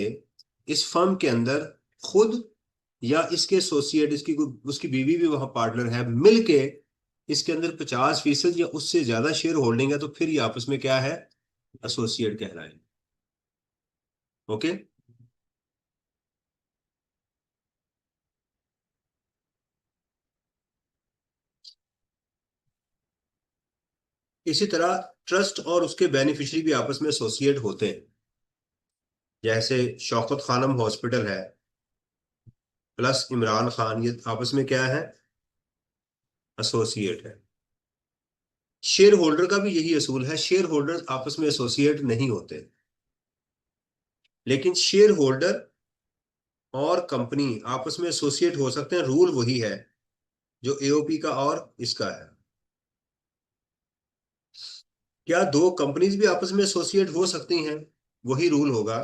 इस फर्म के अंदर खुद या इसके एसोसिएट, इसकी उसकी बीवी भी वहां पार्टनर है, मिलके इसके अंदर 50% या उससे ज्यादा शेयर होल्डिंग है, तो फिर ये आपस में क्या है, एसोसिएट कहलाए। ओके। इसी तरह ट्रस्ट और उसके बेनिफिशियरी भी आपस में एसोसिएट होते हैं। जैसे शौकत खानम हॉस्पिटल है प्लस इमरान खान, ये आपस में क्या है, एसोसिएट है। शेयर होल्डर का भी यही असूल है, शेयर होल्डर आपस में एसोसिएट नहीं होते, लेकिन शेयर होल्डर और कंपनी आपस में एसोसिएट हो सकते हैं। रूल वही है जो एओपी का और इसका है। क्या दो कंपनीज भी आपस में एसोसिएट हो सकती हैं? वही रूल होगा।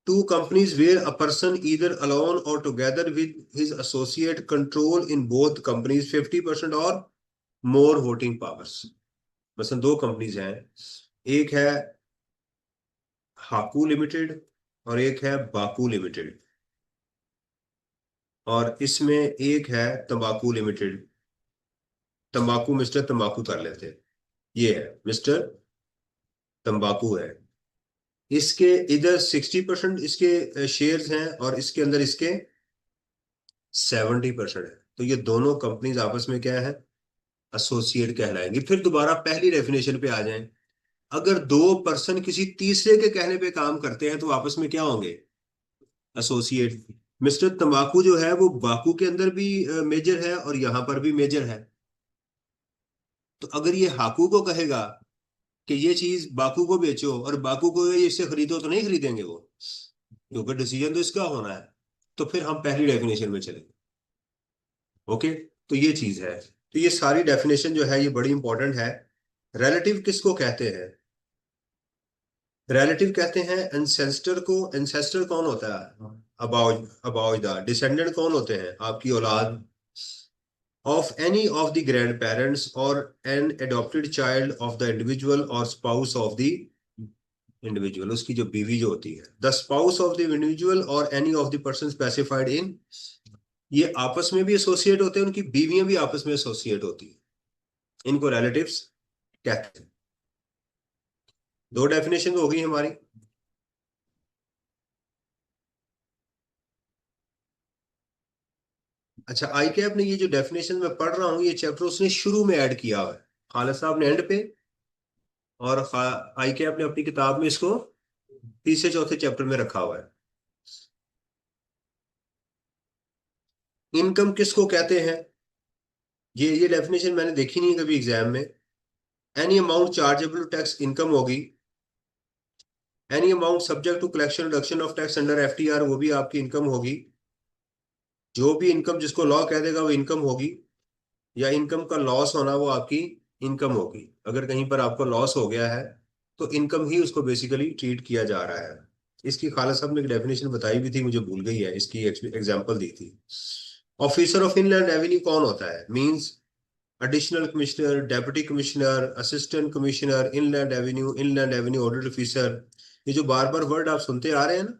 Two companies where a person either alone और together with his associate control in both companies 50% और मोर वोटिंग पावर्स। मसलन दो कंपनीज हैं, एक है हाकू लिमिटेड और एक है बाकू लिमिटेड, और इसमें एक है तंबाकू लिमिटेड। तंबाकू मिस्टर तंबाकू कर लेते हैं, ये है मिस्टर तंबाकू है। इसके इधर 60% इसके शेयर्स हैं और इसके अंदर इसके 70% है। तो ये दोनों कंपनीज आपस में क्या है, एसोसिएट कहलाएंगी। फिर दोबारा पहली डेफिनेशन पे आ जाएं। अगर दो पर्सन किसी तीसरे के कहने पे काम करते हैं तो आपस में क्या होंगे, एसोसिएट। मिस्टर तंबाकू जो है वो बाकू के अंदर भी मेजर है और यहां पर भी मेजर है। तो अगर ये हाकू को कहेगा कि ये चीज बाकू को बेचो और बाकू को ये इससे खरीदो, तो नहीं खरीदेंगे वो, क्योंकि डिसीजन तो इसका होना है। तो फिर हम पहली डेफिनेशन में चलेंगे। ओके, तो ये चीज है। तो ये सारी डेफिनेशन जो है ये बड़ी इंपॉर्टेंट है। रिलेटिव किसको कहते हैं? रिलेटिव कहते हैं एंसेस्टर को। एंसेस्टर कौन होता है? अबाउज, अबाउजदा। डिसेंडेंट कौन होते हैं? आपकी औलाद। Of any of the grandparents और an adopted child of the individual और स्पाउस ऑफ द इंडिविजुअल, उसकी जो बीवी जो होती है। The spouse of the individual और any of the person specified in, ये आपस में भी एसोसिएट होते हैं, उनकी बीवियां भी आपस में एसोसिएट होती है। इनको रिलेटिव्स कहते हैं। दो डेफिनेशन हो गई हमारी। अच्छा, आई कैप ने ये जो डेफिनेशन मैं पढ़ रहा हूँ ये चैप्टर उसने शुरू में ऐड किया हुआ है, खालिद साहब ने एंड पे, और आई कैप ने अपनी किताब में इसको तीसरे चौथे चैप्टर में रखा हुआ है। इनकम किसको कहते हैं? ये डेफिनेशन मैंने देखी नहीं कभी एग्जाम में। Any amount chargeable tax income होगी। Any amount subject to collection reduction of tax under FTR, वो भी आपकी इनकम होगी। जो भी इनकम जिसको लॉ कह देगा वो इनकम होगी, या इनकम का लॉस होना वो आपकी इनकम होगी। अगर कहीं पर आपको लॉस हो गया है तो इनकम ही उसको बेसिकली ट्रीट किया जा रहा है। इसकी खाला साहब ने एक डेफिनेशन बताई भी थी, मुझे भूल गई है, इसकी एग्जांपल दी थी। ऑफिसर ऑफ इनलैंड रेवेन्यू कौन होता है? Means additional commissioner, deputy commissioner, assistant commissioner, inland revenue audit officer. ये जो बार बार वर्ड आप सुनते आ रहे हैं ना,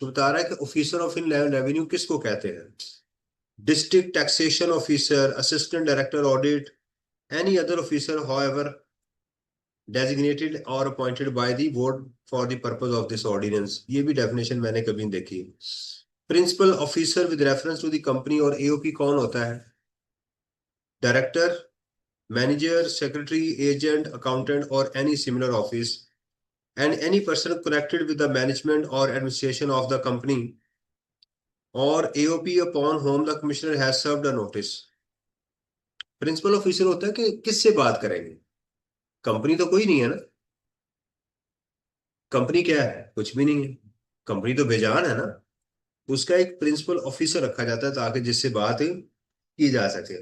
तो बता रहा है कि ऑफिसर ऑफ इनलैंड रेवेन्यू किसको कहते हैं? District taxation officer, assistant director audit, any other officer however designated or appointed by the board for the purpose of this ordinance। ये भी डेफिनेशन मैंने कभी नहीं देखी। Principal officer with reference to the company और एओपी कौन होता है? Director, manager, secretary, agent, accountant और any similar office and any person connected with the management or administration of the company or AOP upon whom the commissioner has served a notice। Principal officer होता है कि किससे बात करेंगे? Company तो कोई नहीं है ना, कंपनी क्या है? कुछ भी नहीं है, कंपनी तो बेजान है ना। उसका एक प्रिंसिपल ऑफिसर रखा जाता है ताकि जिससे बात की जा सके।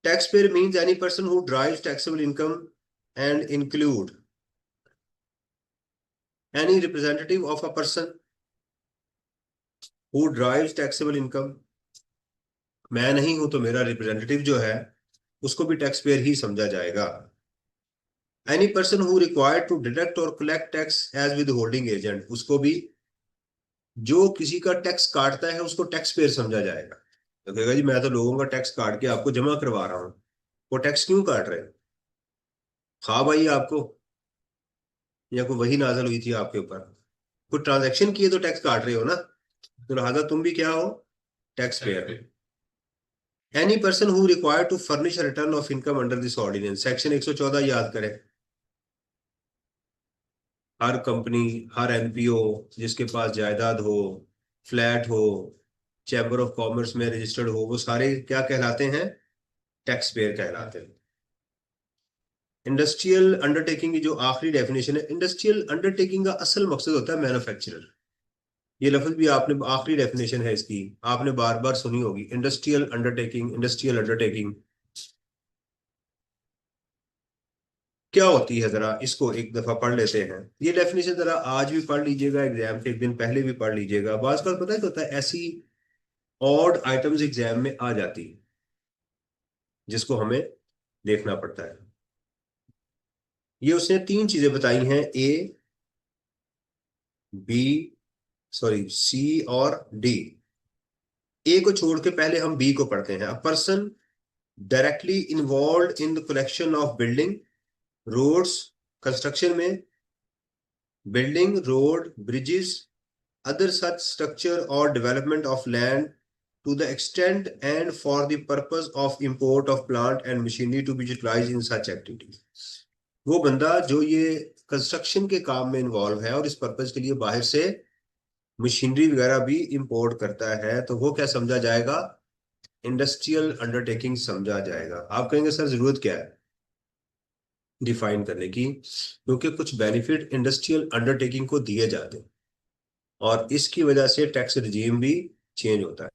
Tax payer means any person who drives taxable income and include any representative of a person who drives taxable income. मैं नहीं हूं तो मेरा रिप्रेजेंटेटिव जो है उसको भी टैक्स पेयर ही समझा जाएगा। Any person who required to deduct और collect tax as withholding agent, उसको भी, जो किसी का टैक्स काटता है उसको टैक्स पेयर समझा जाएगा। तो कहेगा जी मैं तो लोगों का टैक्स काट के आपको जमा करवा रहा हूं, वो टैक्स क्यों काट रहे हैं? खा भाई आपको, या कोई वही नाजल हुई थी आपके ऊपर, कुछ ट्रांजैक्शन किए तो टैक्स काट रहे हो ना, तो लिहाजा तुम भी क्या हो, tax payer. Any person who required to furnish return of income under this ordinance, section 114 याद करें। हर कंपनी, हर एनपीओ जिसके पास जायदाद हो, फ्लैट हो, चैम्बर ऑफ कॉमर्स में रजिस्टर्ड हो, वो सारे क्या कहलाते हैं? टैक्स पेयर कहलाते हैं। इंडस्ट्रियल अंडरटेकिंग की जो आखिरी डेफिनेशन है, इंडस्ट्रियल अंडरटेकिंग का असल मकसद होता है मैन्युफैक्चरर। ये लफ्ज भी आपने, आखिरी डेफिनेशन है इसकी, आपने बार बार सुनी होगी, इंडस्ट्रियल अंडरटेकिंग, इंडस्ट्रियल अंडरटेकिंग क्या होती है, जरा इसको एक दफा पढ़ लेते हैं। ये डेफिनेशन जरा आज भी पढ़ लीजिएगा, एग्जाम से एक दिन पहले भी पढ़ लीजिएगा। बात का पता है क्या होता है, ऐसी ऑड आइटम्स एग्जाम में आ जाती है जिसको हमें देखना पड़ता है। ये उसने तीन चीजें बताई हैं, ए, बी, सॉरी, सी और डी। ए को छोड़ के पहले हम बी को पढ़ते हैं। A person directly involved in the collection of building, roads, construction में building, road, bridges, other such structure or development of land to the extent and for the purpose of import of plant and machinery to be utilized in such activities। वो बंदा जो ये construction के काम में involve है और इस पर्पज के लिए बाहर से मशीनरी वगैरह भी इंपोर्ट करता है, तो वो क्या समझा जाएगा? इंडस्ट्रियल अंडरटेकिंग समझा जाएगा। आप कहेंगे सर जरूरत क्या है डिफाइन करने की? क्योंकि कुछ बेनिफिट इंडस्ट्रियल अंडरटेकिंग को दिए जाते हैं और इसकी वजह से टैक्स रिजीम भी चेंज होता है।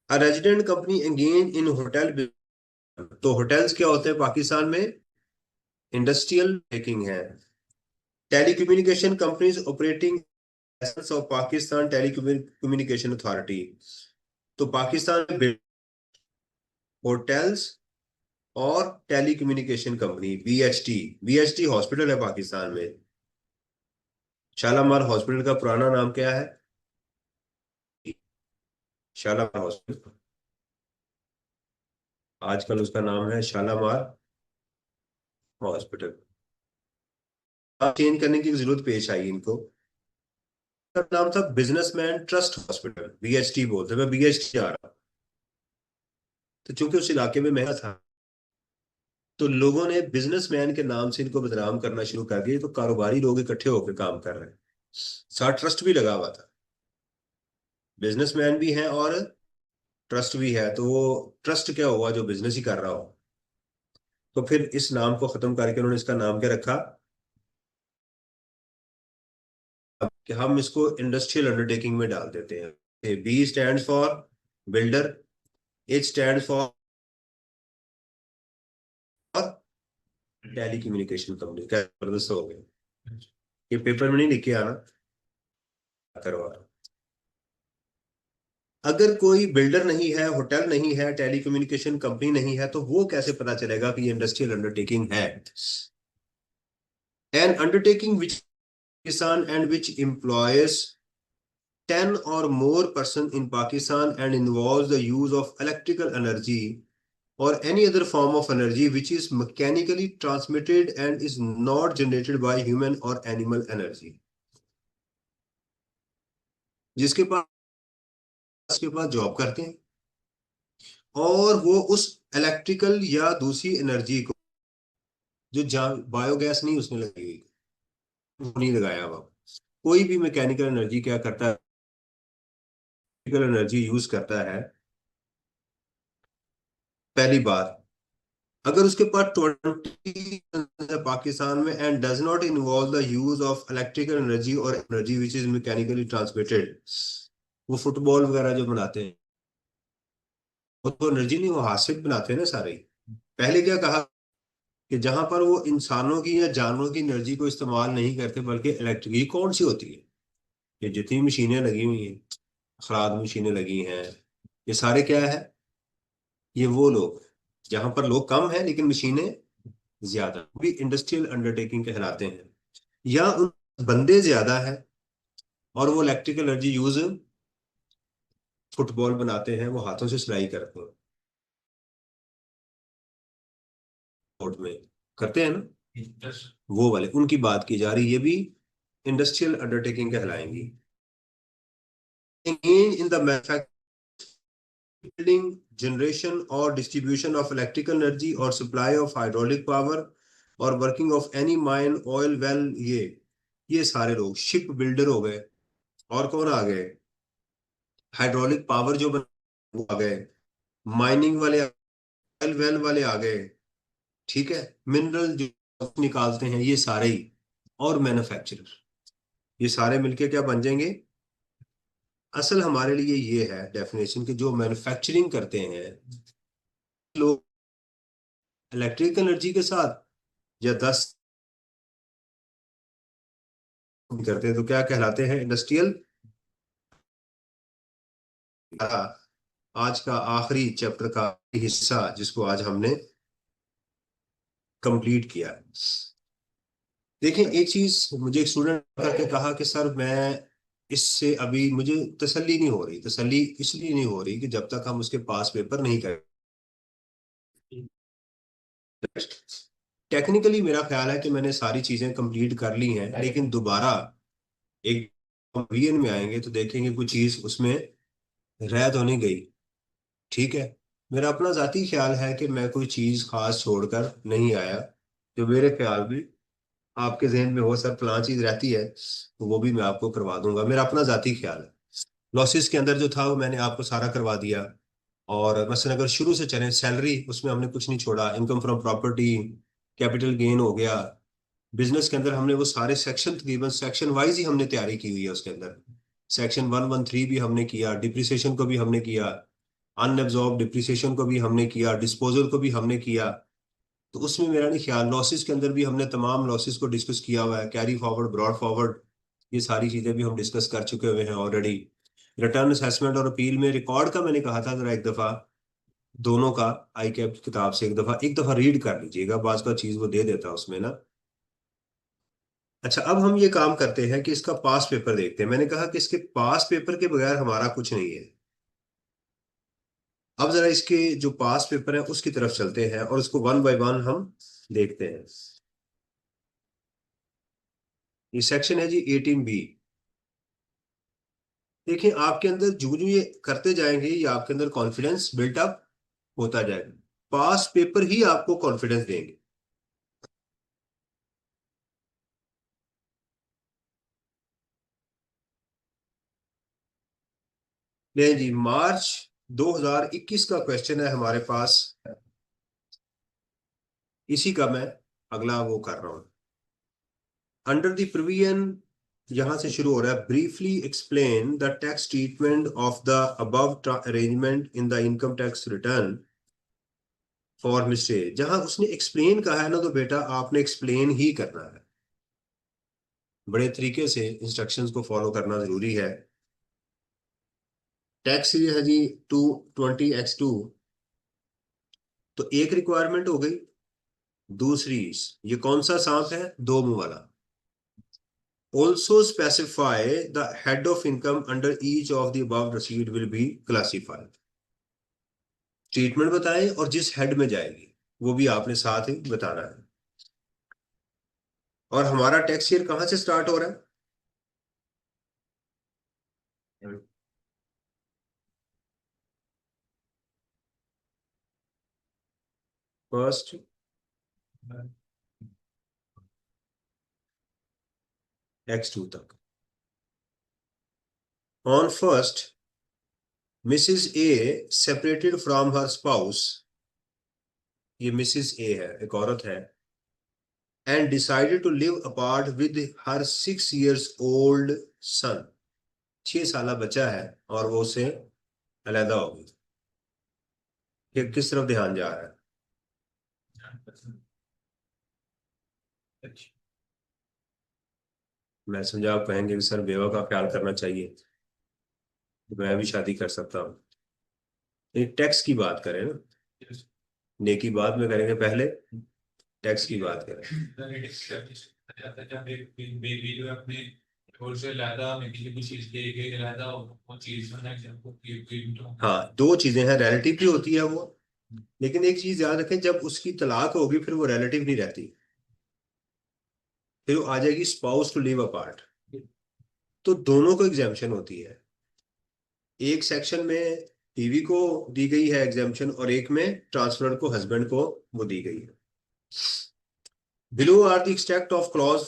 A resident company engage in hotel, तो होटल्स क्या होते हैं पाकिस्तान में? इंडस्ट्रियल टेकिंग है। Telecommunication companies operating of Pakistan telecommunication authority, तो पाकिस्तान में होटल्स और telecommunication company, BHT. BHT hospital है पाकिस्तान में। शालामार हॉस्पिटल का पुराना नाम क्या है? शालामार हॉस्पिटल, आजकल उसका नाम है शालामार हॉस्पिटल। चेंज करने की जरूरत पेश आई इनको। नाम था बिजनेसमैन ट्रस्ट हॉस्पिटल, बीएचटी बोलते, मैं बीएचटी जा रहा। तो चूंकि उस इलाके में महंगा था तो लोगों ने बिजनेसमैन के नाम से इनको बदनाम करना शुरू कर दिया। तो कारोबारी लोग इकट्ठे होकर काम कर रहे हैं, साथ ट्रस्ट भी लगा हुआ था, बिजनेसमैन भी हैं और ट्रस्ट भी है। तो वो ट्रस्ट क्या हुआ जो बिजनेस ही कर रहा हो। तो फिर इस नाम को खत्म करके उन्होंने इसका नाम क्या रखा कि हम इसको इंडस्ट्रियल अंडरटेकिंग में डाल देते हैं। B stand for builder, H stand for telecommunication company. क्या जबरदस्त हो गया, ये पेपर में नहीं लिखे आना करवा। अगर कोई बिल्डर नहीं है, होटल नहीं है, टेलीकम्युनिकेशन कंपनी नहीं है, तो वो कैसे पता चलेगा कि ये इंडस्ट्रियल अंडरटेकिंग है? एन अंडरटेकिंग विच किसान and which employees 10 or more person in Pakistan and involves the use of electrical energy or any other form of energy which is mechanically transmitted and is not generated by human or animal energy। जिसके पास job करते हैं और वो उस electrical या दूसरी energy को, जो बायोगैस नहीं उसने लगाई हुई, वो नहीं लगाया हुआ, कोई भी मैकेनिकल एनर्जी क्या करता है, एनर्जी यूज करता है। पहली बात, अगर उसके पास 20 पाकिस्तान में and does not involve the use of electrical energy और energy which is mechanically transmitted, वो फुटबॉल वगैरह जो बनाते हैं वो तो एनर्जी नहीं, वो हाथ से बनाते हैं ना सारे। पहले क्या कहा कि जहां पर वो इंसानों की या जानवरों की एनर्जी को इस्तेमाल नहीं करते बल्कि इलेक्ट्रिक, ये कौन सी होती है? ये जितनी मशीनें लगी हुई हैं, खराद मशीनें लगी हैं, ये सारे क्या है? ये वो लोग जहां पर लोग कम है लेकिन मशीनें ज्यादा, भी इंडस्ट्रियल अंडरटेकिंग कहलाते हैं। या उन बंदे ज्यादा है और वो इलेक्ट्रिकल एनर्जी यूज, फुटबॉल बनाते हैं वो हाथों से सिलाई करते हैं, कोर्ट में करते हैं ना, वो वाले उनकी बात की जा रही, ये भी इंडस्ट्रियल अंडरटेकिंग कहलाएंगी। In the building, generation or distribution of electrical energy or supply of hydraulic power और working of any mine oil well, ये सारे लोग शिप बिल्डर हो गए। और कौन आ गए? हाइड्रोलिक पावर जो वो आ गए, माइनिंग वाले, ऑयल वेल वाले आ गए, ठीक है, मिनरल जो निकालते हैं ये सारे ही, और मैन्युफैक्चरर, ये सारे मिलके क्या बन जाएंगे? असल हमारे लिए ये है डेफिनेशन कि जो मैन्युफैक्चरिंग करते हैं लोग इलेक्ट्रिकल एनर्जी के साथ या 10 करते हैं तो क्या कहलाते हैं? इंडस्ट्रियल। आज का आखिरी चैप्टर का हिस्सा जिसको आज हमने कंप्लीट किया। देखें, एक चीज मुझे एक स्टूडेंट करके कहा कि सर मैं इससे अभी मुझे तसल्ली नहीं हो रही। तसल्ली इसलिए नहीं हो रही कि जब तक हम उसके पास पेपर नहीं करें। टेक्निकली मेरा ख्याल है कि मैंने सारी चीजें कंप्लीट कर ली हैं, लेकिन दोबारा एक वीएन में आएंगे तो देखेंगे कुछ चीज उसमें रह तो नहीं गई। ठीक है, मेरा अपना जाती ख्याल है कि मैं कोई चीज खास छोड़कर नहीं आया। जो मेरे ख्याल में आपके जहन में हो सर फलां चीज रहती है तो वो भी मैं आपको करवा दूंगा, मेरा अपना जाती ख्याल है। लॉसेस के अंदर जो था वो मैंने आपको सारा करवा दिया। और मसलन अगर शुरू से चलें, सैलरी उसमें हमने कुछ नहीं छोड़ा, income from property, capital gain हो गया। बिजनेस के अंदर हमने वो सारे सेक्शन, तकरीबन सेक्शन वाइज ही हमने तैयारी की हुई है उसके अंदर। सेक्शन 113 भी हमने किया, डिप्रिसिएशन को भी हमने किया, अनएब्जॉर्ब डिप्रिसिएशन को भी हमने किया, डिस्पोजल को भी हमने किया। तो उसमें मेरा नहीं ख्याल, लॉसेस के अंदर भी हमने तमाम लॉसेस को डिस्कस किया हुआ है, कैरी फॉरवर्ड, ब्रॉड फॉरवर्ड, ये सारी चीजें भी हम डिस्कस कर चुके हुए हैं ऑलरेडी। रिटर्न असेसमेंट और अपील में रिकॉर्ड का मैंने कहा था जरा एक दफा दोनों का आई कैप किताब से एक दफा रीड कर लीजिएगा, बाज का चीज वो दे देता है उसमें ना। अच्छा, अब हम ये काम करते हैं कि इसका पास पेपर देखते हैं। मैंने कहा कि इसके पास पेपर के बगैर हमारा कुछ नहीं है। अब जरा इसके जो पास पेपर है उसकी तरफ चलते हैं और उसको वन बाय वन हम देखते हैं। ये सेक्शन है जी 18B। देखिए, आपके अंदर जो जो ये करते जाएंगे ये आपके अंदर कॉन्फिडेंस बिल्टअप होता जाएगा। पास पेपर ही आपको कॉन्फिडेंस देंगे। नहीं जी, मार्च 2021 का क्वेश्चन है हमारे पास, इसी का मैं अगला वो कर रहा हूं। अंडर द प्रोविजन, यहां से शुरू हो रहा है, briefly explain the tax treatment of the above arrangement in the income tax return for mistake. जहां उसने एक्सप्लेन कहा है ना तो बेटा आपने एक्सप्लेन ही करना है, बड़े तरीके से इंस्ट्रक्शंस को फॉलो करना जरूरी है। टैक्स ये है जी 220X2, तो एक रिक्वायरमेंट हो गई। दूसरी, ये कौन सा सांप है? दो मुंह वाला। Also specify the head of income under each of the above received will be classified. Treatment बताएं और जिस हेड में जाएगी वो भी आपने साथ ही बताना है। और हमारा टैक्स ईयर कहां से स्टार्ट हो रहा है? फर्स्ट X2 तक। On first, Mrs A separated from her spouse, ये मिसिस ए है, एक औरत है, and decided to live apart with her 6 years old son. 6 साल बच्चा है और वो उससे अलहदा हो गई। ये किस तरफ ध्यान जा रहा है? मैं समझा, आप कहेंगे कि सर बेवा का ख्याल करना चाहिए तो मैं भी शादी कर सकता हूँ। ये टैक्स की बात करें ना, नेकी बाद में करेंगे, पहले टैक्स की बात करें। बेबी जो अपने और से लादा में किसी भी चीज के लादा वो चीज बना के हमको हाँ, दो चीजें हैं, रिलेटिव भी होती है वो, लेकिन एक चीज याद रखें, जब उसकी तलाक होगी फिर वो रिलेटिव नहीं रहती, फिर वो आ जाएगी स्पाउस टू लिव अपार्ट। तो दोनों को एग्जेम्पशन होती है। एक सेक्शन में बीवी को दी गई है एग्जाम्पशन और एक में ट्रांसफर को हस्बैंड को वो दी गई है। Below are the extract of clauses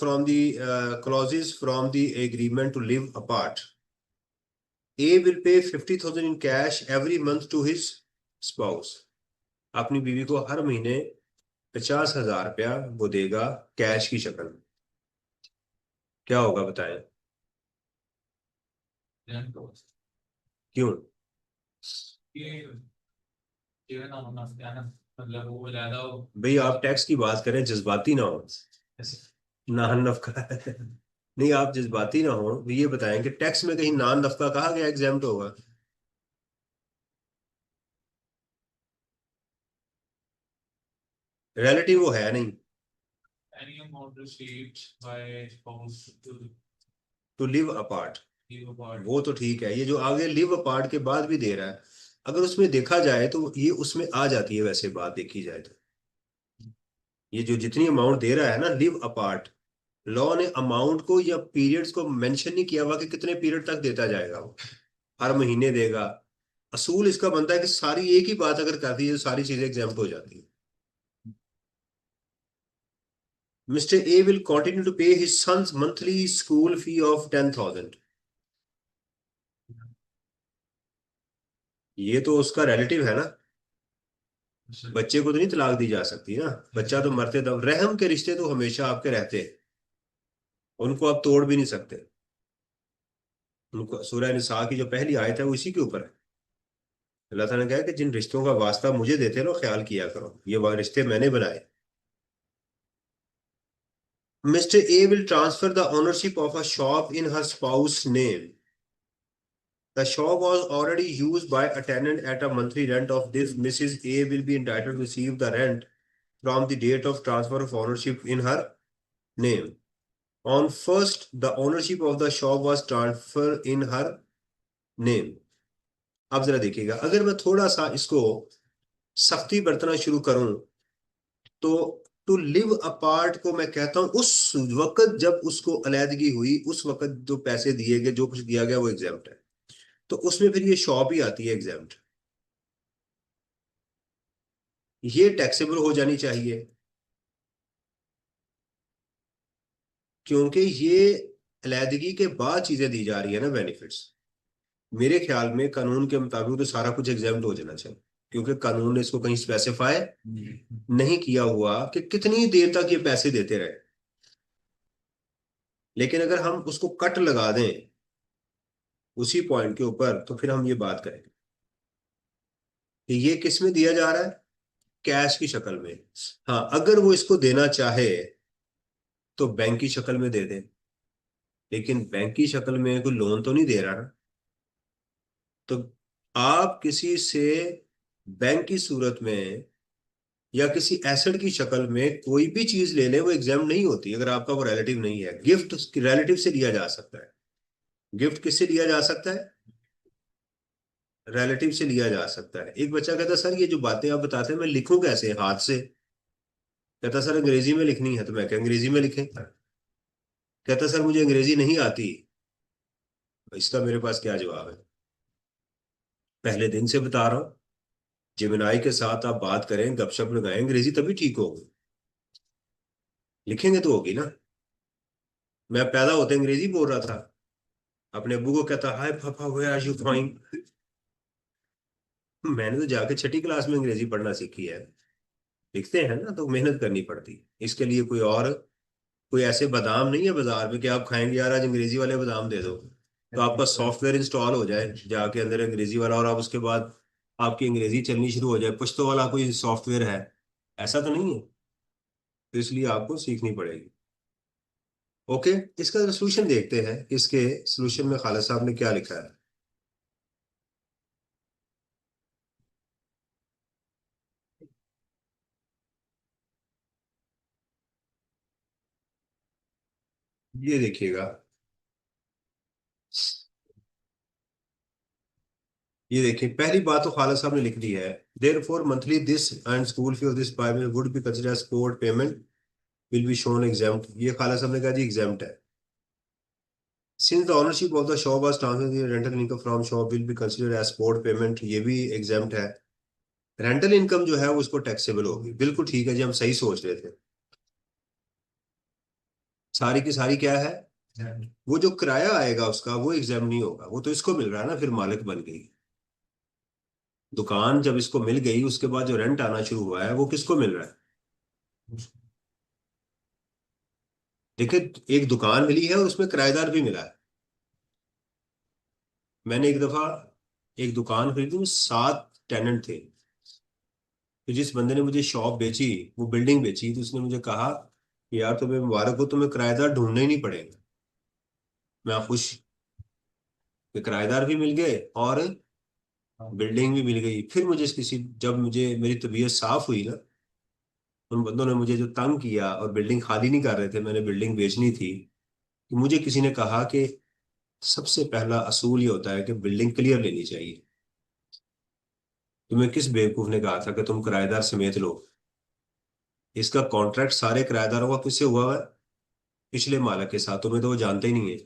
from the agreement to live apart. A will pay 50,000 in cash every month to his spouse. अपनी बीवी को हर महीने 50,000 रुपया वो देगा कैश की शक्ल में। क्या होगा बताएं? क्यों? मतलब वो ज्यादा हो। भाई आप टैक्स की बात करें, जज्बाती ना हो। नान नफका नहीं, आप जज्बाती ना हो। ये बताएं कि टैक्स में कहीं नान नफका कहा गया एग्जाम्प्ट होगा? रिलेटिव वो है नहीं। Any amount received by spouse to to live apart, live apart. वो तो ठीक है। ये जो आगे लिव अपार्ट के बाद भी दे रहा है, अगर उसमें देखा जाए तो ये उसमें आ जाती है। वैसे बात देखी जाए तो ये जो जितनी अमाउंट दे रहा है ना लिव अपार्ट, लॉ ने अमाउंट को या पीरियड्स को मेंशन नहीं किया हुआ कि कितने पीरियड तक देता जाएगा। वो हर महीने देगा। असूल इसका बनता है कि सारी एक ही बात अगर करती है तो सारी चीजें एग्जाम्प्ट हो जाती है। Mr. A will continue to pay his son's monthly school fee of 10,000. ये तो उसका रिलेटिव है ना, बच्चे को तो नहीं तलाक दी जा सकती ना। बच्चा तो मरते दम, रहम के रिश्ते तो हमेशा आपके रहते हैं, उनको आप तोड़ भी नहीं सकते। उनको सूरह निसा की जो पहली आयत है वो इसी के ऊपर है। अल्लाह ताला ने कहा कि जिन रिश्तों का वास्ता मुझे देते रहो, ख्याल किया करो, ये रिश्ते मैंने बनाए। Mr. A will transfer the ownership of a shop in her spouse's name. The shop was already used by a tenant at a monthly rent of this. Mrs. A will be entitled to receive the rent from the date of transfer of ownership in her name. On first, the ownership of the shop was transferred in her name. अब जरा देखिएगा, अगर मैं थोड़ा सा इसको सख्ती बरतना शुरू करूं तो टू लिव अपार्ट को मैं कहता हूं उस वक्त जब उसको अलैदगी हुई, उस वक्त जो पैसे दिए गए, जो कुछ दिया गया वो एग्जाम्प्ट है। तो उसमें फिर ये शॉप ही आती है एग्जाम्प्ट। ये टैक्सेबल हो जानी चाहिए क्योंकि ये अलैदगी के बाद चीजें दी जा रही है ना, बेनिफिट्स। मेरे ख्याल में कानून के मुताबिक तो सारा कुछ एग्जाम्प्ट हो जाना चाहिए, क्योंकि कानून ने इसको कहीं स्पेसिफाई नहीं किया हुआ कि कितनी देर तक ये पैसे देते रहे। लेकिन अगर हम उसको कट लगा दें उसी पॉइंट के ऊपर तो फिर हम ये बात करेंगे कि ये किस में दिया जा रहा है, कैश की शक्ल में। हाँ, अगर वो इसको देना चाहे तो बैंक की शक्ल में दे दे, लेकिन बैंक की शक्ल में कोई लोन तो नहीं दे रहा ना। तो आप किसी से बैंक की सूरत में या किसी एसेट की शक्ल में कोई भी चीज ले ले, वो एग्जाम नहीं होती अगर आपका वो रिलेटिव नहीं है। गिफ्ट रिलेटिव से लिया जा सकता है। गिफ्ट किससे लिया जा सकता है? रिलेटिव से लिया जा सकता है। एक बच्चा कहता सर ये जो बातें आप बताते हैं मैं लिखूं कैसे हाथ से? कहता सर अंग्रेजी में लिखनी है। तो मैं क्या अंग्रेजी में लिखें? कहता सर मुझे अंग्रेजी नहीं आती। इसका मेरे पास क्या जवाब है? पहले दिन से बता रहा हूं, जेमिनाई के साथ आप बात करें, गपशप लगाएं, अंग्रेजी तभी ठीक होगी। लिखेंगे तो होगी ना। मैं पैदा होते अंग्रेजी बोल रहा था, अपने अब्बू को कहता हाय पापा वेयर आर यू फ्रॉम। मैंने तो जाके छठी क्लास में अंग्रेजी पढ़ना सीखी है। लिखते हैं ना तो मेहनत करनी पड़ती है इसके लिए। कोई ऐसे बादाम नहीं है बाजार में कि आप खाएंगे यार आज अंग्रेजी वाले बादाम दे दो, तो आपका सॉफ्टवेयर इंस्टॉल हो जाए जाके अंदर अंग्रेजी वाला, और आप उसके बाद आपकी अंग्रेजी चलनी शुरू हो जाए। पुश्तो वाला कोई सॉफ्टवेयर है? ऐसा तो नहीं है। तो इसलिए आपको सीखनी पड़ेगी। ओके, इसका सोल्यूशन देखते हैं। इसके सोल्यूशन में खालिद साहब ने क्या लिखा है। ये देखिएगा, ये देखिए पहली बात तो खालिद साहब ने लिख दी है, therefore monthly this and school fee of this payment would be considered sport payment will be shown exempt. ये खालिद साहब ने कहा जी एग्जाम्प्ट है। Since the ownership of the shop was transferred, the rental income from shop will be considered as sport payment, ये भी exempt है। Rental income जो है वो उसको टैक्सेबल होगी। बिल्कुल ठीक है जी, हम सही सोच रहे थे। सारी की सारी क्या है, वो जो किराया आएगा उसका वो एग्जाम नहीं होगा, वो तो इसको मिल रहा है ना, फिर मालिक बन गई दुकान। जब इसको मिल गई उसके बाद जो रेंट आना शुरू हुआ है वो किसको मिल रहा है? देखिए, एक दुकान मिली है और उसमें किराएदार भी मिला है। मैंने एक दफा एक दुकान खरीदी, में 7 टेनेंट थे। तो जिस बंदे ने मुझे शॉप बेची, वो बिल्डिंग बेची, तो उसने मुझे कहा कि यार तुम्हें मुबारक हो, तुम्हें किराएदार ढूंढना ही नहीं पड़ेगा। मैं खुश कि किराएदार भी मिल गए और बिल्डिंग भी मिल गई। फिर मुझे किसी, जब मुझे मेरी तबीयत साफ हुई ना, उन बंदों ने मुझे जो तंग किया और बिल्डिंग खाली नहीं कर रहे थे, मैंने बिल्डिंग बेचनी थी, कि मुझे किसी ने कहा कि सबसे पहला असूल ये होता है कि बिल्डिंग क्लियर लेनी चाहिए। तुम्हें किस बेवकूफ ने कहा था कि तुम किराएदार समेत लो? इसका कॉन्ट्रैक्ट सारे किराएदारों का किससे हुआ हुआ है? पिछले मालिक के साथ। तुम्हें तो वो जानते ही नहीं है।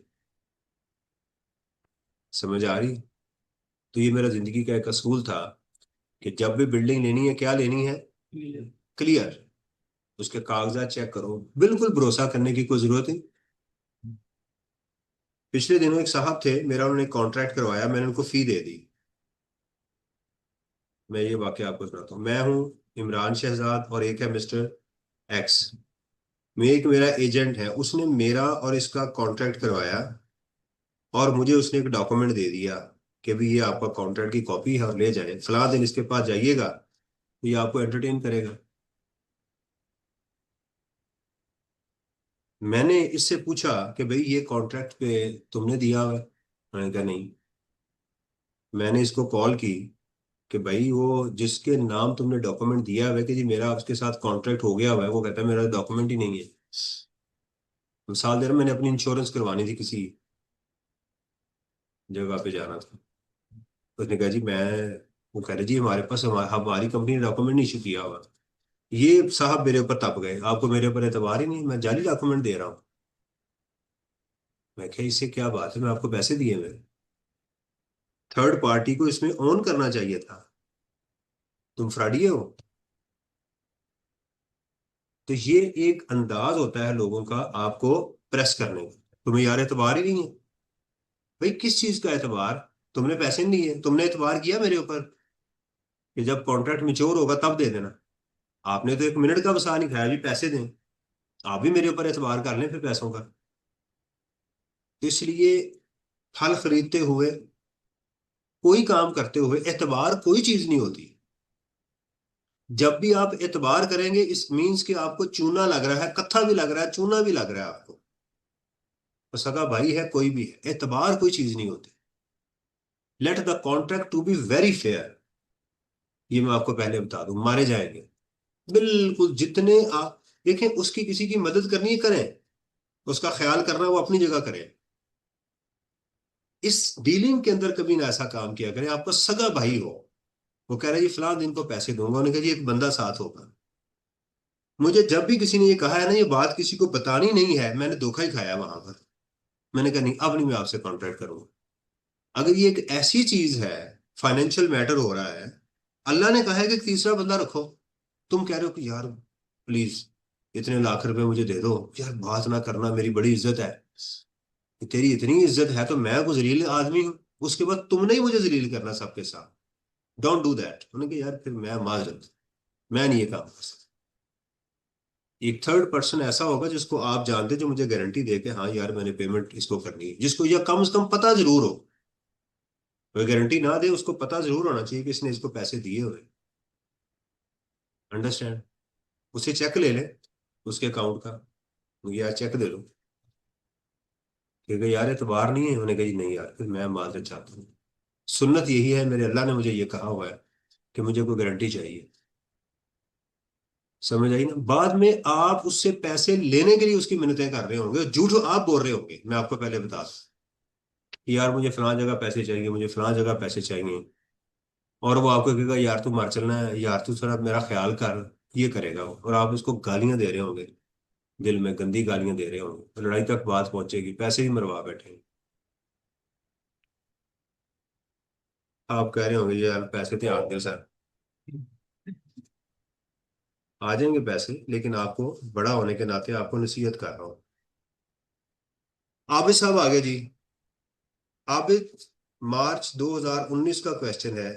समझ आ रही? तो ये मेरा जिंदगी का एक असूल था कि जब भी बिल्डिंग लेनी है, क्या लेनी है? क्लियर। उसके कागजात चेक करो, बिल्कुल भरोसा करने की कोई जरूरत नहीं। पिछले दिनों एक साहब थे मेरा, उन्होंने कॉन्ट्रैक्ट करवाया, मैंने उनको फी दे दी। मैं ये वाकया आपको सुनाता हूँ। मैं हूँ इमरान शहजाद और एक है मिस्टर एक्स। मैं, एक मेरा एजेंट है, उसने मेरा और इसका कॉन्ट्रैक्ट करवाया और मुझे उसने एक डॉक्यूमेंट दे दिया कि भाई ये आपका कॉन्ट्रैक्ट की कॉपी है और ले जाए, फला दिन इसके पास जाइएगा तो ये आपको एंटरटेन करेगा। मैंने इससे पूछा कि भाई ये कॉन्ट्रैक्ट पे तुमने दिया हुआ है? मैंने कहा नहीं। मैंने इसको कॉल की कि भाई वो जिसके नाम तुमने डॉक्यूमेंट दिया हुआ है कि जी मेरा आपके साथ कॉन्ट्रैक्ट हो गया हुआ है, वो कहता है मेरा डॉक्यूमेंट ही नहीं है। मिसाल दे रहा, मैंने अपनी इंश्योरेंस करवानी थी, किसी जगह पे जाना था। उसने कहा जी मैं, वो कह रहे जी हमारे पास हमारी कंपनी ने डॉक्यूमेंट नहीं इशू किया हुआ। ये साहब मेरे ऊपर तप गए, आपको मेरे ऊपर एतबार ही नहीं, मैं जाली डॉक्यूमेंट दे रहा हूँ। मैं क्या, इससे क्या बात है, मैं आपको पैसे दिए मैंने। थर्ड पार्टी को इसमें ऑन करना चाहिए था। तुम फ्रॉडिये हो। तो ये एक अंदाज होता है लोगों का आपको प्रेस करने का। तुम्हें यार एतबार ही नहीं है। भाई किस चीज का एतबार? तुमने पैसे नहीं दिए, तुमने एतबार किया मेरे ऊपर कि जब कॉन्ट्रैक्ट मिच्योर होगा तब दे देना। आपने तो एक मिनट का वसा नहीं खाया, भी पैसे दें। आप भी मेरे ऊपर एतबार कर लें फिर पैसों का। तो इसलिए फल खरीदते हुए, कोई काम करते हुए एतबार कोई चीज नहीं होती। जब भी आप एतबार करेंगे, इस मीन्स कि आपको चूना लग रहा है, कत्था भी लग रहा है, चूना भी लग रहा है आपको। तो सगा भाई है, कोई भी है, एतबार कोई चीज नहीं होती। Let the contract to be very fair. ये मैं आपको पहले बता दूं, मारे जाएंगे बिल्कुल। जितने आप देखें, उसकी किसी की मदद करनी है करें, उसका ख्याल करना वो अपनी जगह करें। इस डीलिंग के अंदर कभी ना ऐसा काम किया करें। आपका सगा भाई हो, वो कह रहा है जी फलां दिन को पैसे दूंगा, उन्होंने कहा जी एक बंदा साथ होगा। मुझे जब भी किसी ने ये कहा है ना, ये बात किसी को बतानी नहीं है, मैंने धोखा ही खाया वहां पर। मैंने कहा नहीं, अब नहीं मैं आपसे कॉन्ट्रैक्ट करूंगा। अगर ये एक ऐसी चीज है, फाइनेंशियल मैटर हो रहा है, अल्लाह ने कहा है कि तीसरा बंदा रखो। तुम कह रहे हो कि यार प्लीज इतने लाख रुपए मुझे दे दो। यार बात ना करना, मेरी बड़ी इज्जत है। कि तेरी इतनी इज्जत है तो मैं कोई जलील आदमी हूँ? उसके बाद तुमने ही मुझे जलील करना सबके साथ। Don't do that. उन्होंने कहा यार फिर मैं माजरत, मैं नहीं ये काम कर सकता। एक थर्ड पर्सन ऐसा होगा जिसको आप जानते, जो मुझे गारंटी दे के हाँ यार मैंने पेमेंट इसको करनी है, जिसको यह कम से कम पता जरूर हो। कोई गारंटी ना दे, उसको पता जरूर होना चाहिए कि इसने इसको पैसे दिए हुए। अंडरस्टैंड? उसे चेक ले ले उसके अकाउंट का, मुझे यार चेक दे लो। क्योंकि यार एतबार नहीं है। उन्होंने कहा जी नहीं यार फिर मैं माजरत चाहता हूँ। सुन्नत यही है, मेरे अल्लाह ने मुझे ये कहा हुआ है कि मुझे कोई गारंटी चाहिए। समझ आई ना? बाद में आप उससे पैसे लेने के लिए उसकी मिन्नतें कर रहे होंगे, झूठ आप बोल रहे होंगे। मैं आपको पहले बता दूं कि यार मुझे फलां जगह पैसे चाहिए, मुझे फलां जगह पैसे चाहिए, और वो आपको कहेगा यार तू मर चलना है, यार तू थोड़ा मेरा ख्याल कर। ये करेगा वो, और आप उसको गालियां दे रहे होंगे, दिल में गंदी गालियां दे रहे होंगे, तो लड़ाई तक बात पहुंचेगी, पैसे भी मरवा बैठे। आप कह रहे होंगे यार पैसे थे आते सर, आ जाएंगे पैसे, लेकिन आपको बड़ा होने के नाते आपको नसीहत कर रहा हूँ। आबिद साहब आगे जी। आबिद, मार्च 2019 का क्वेश्चन है।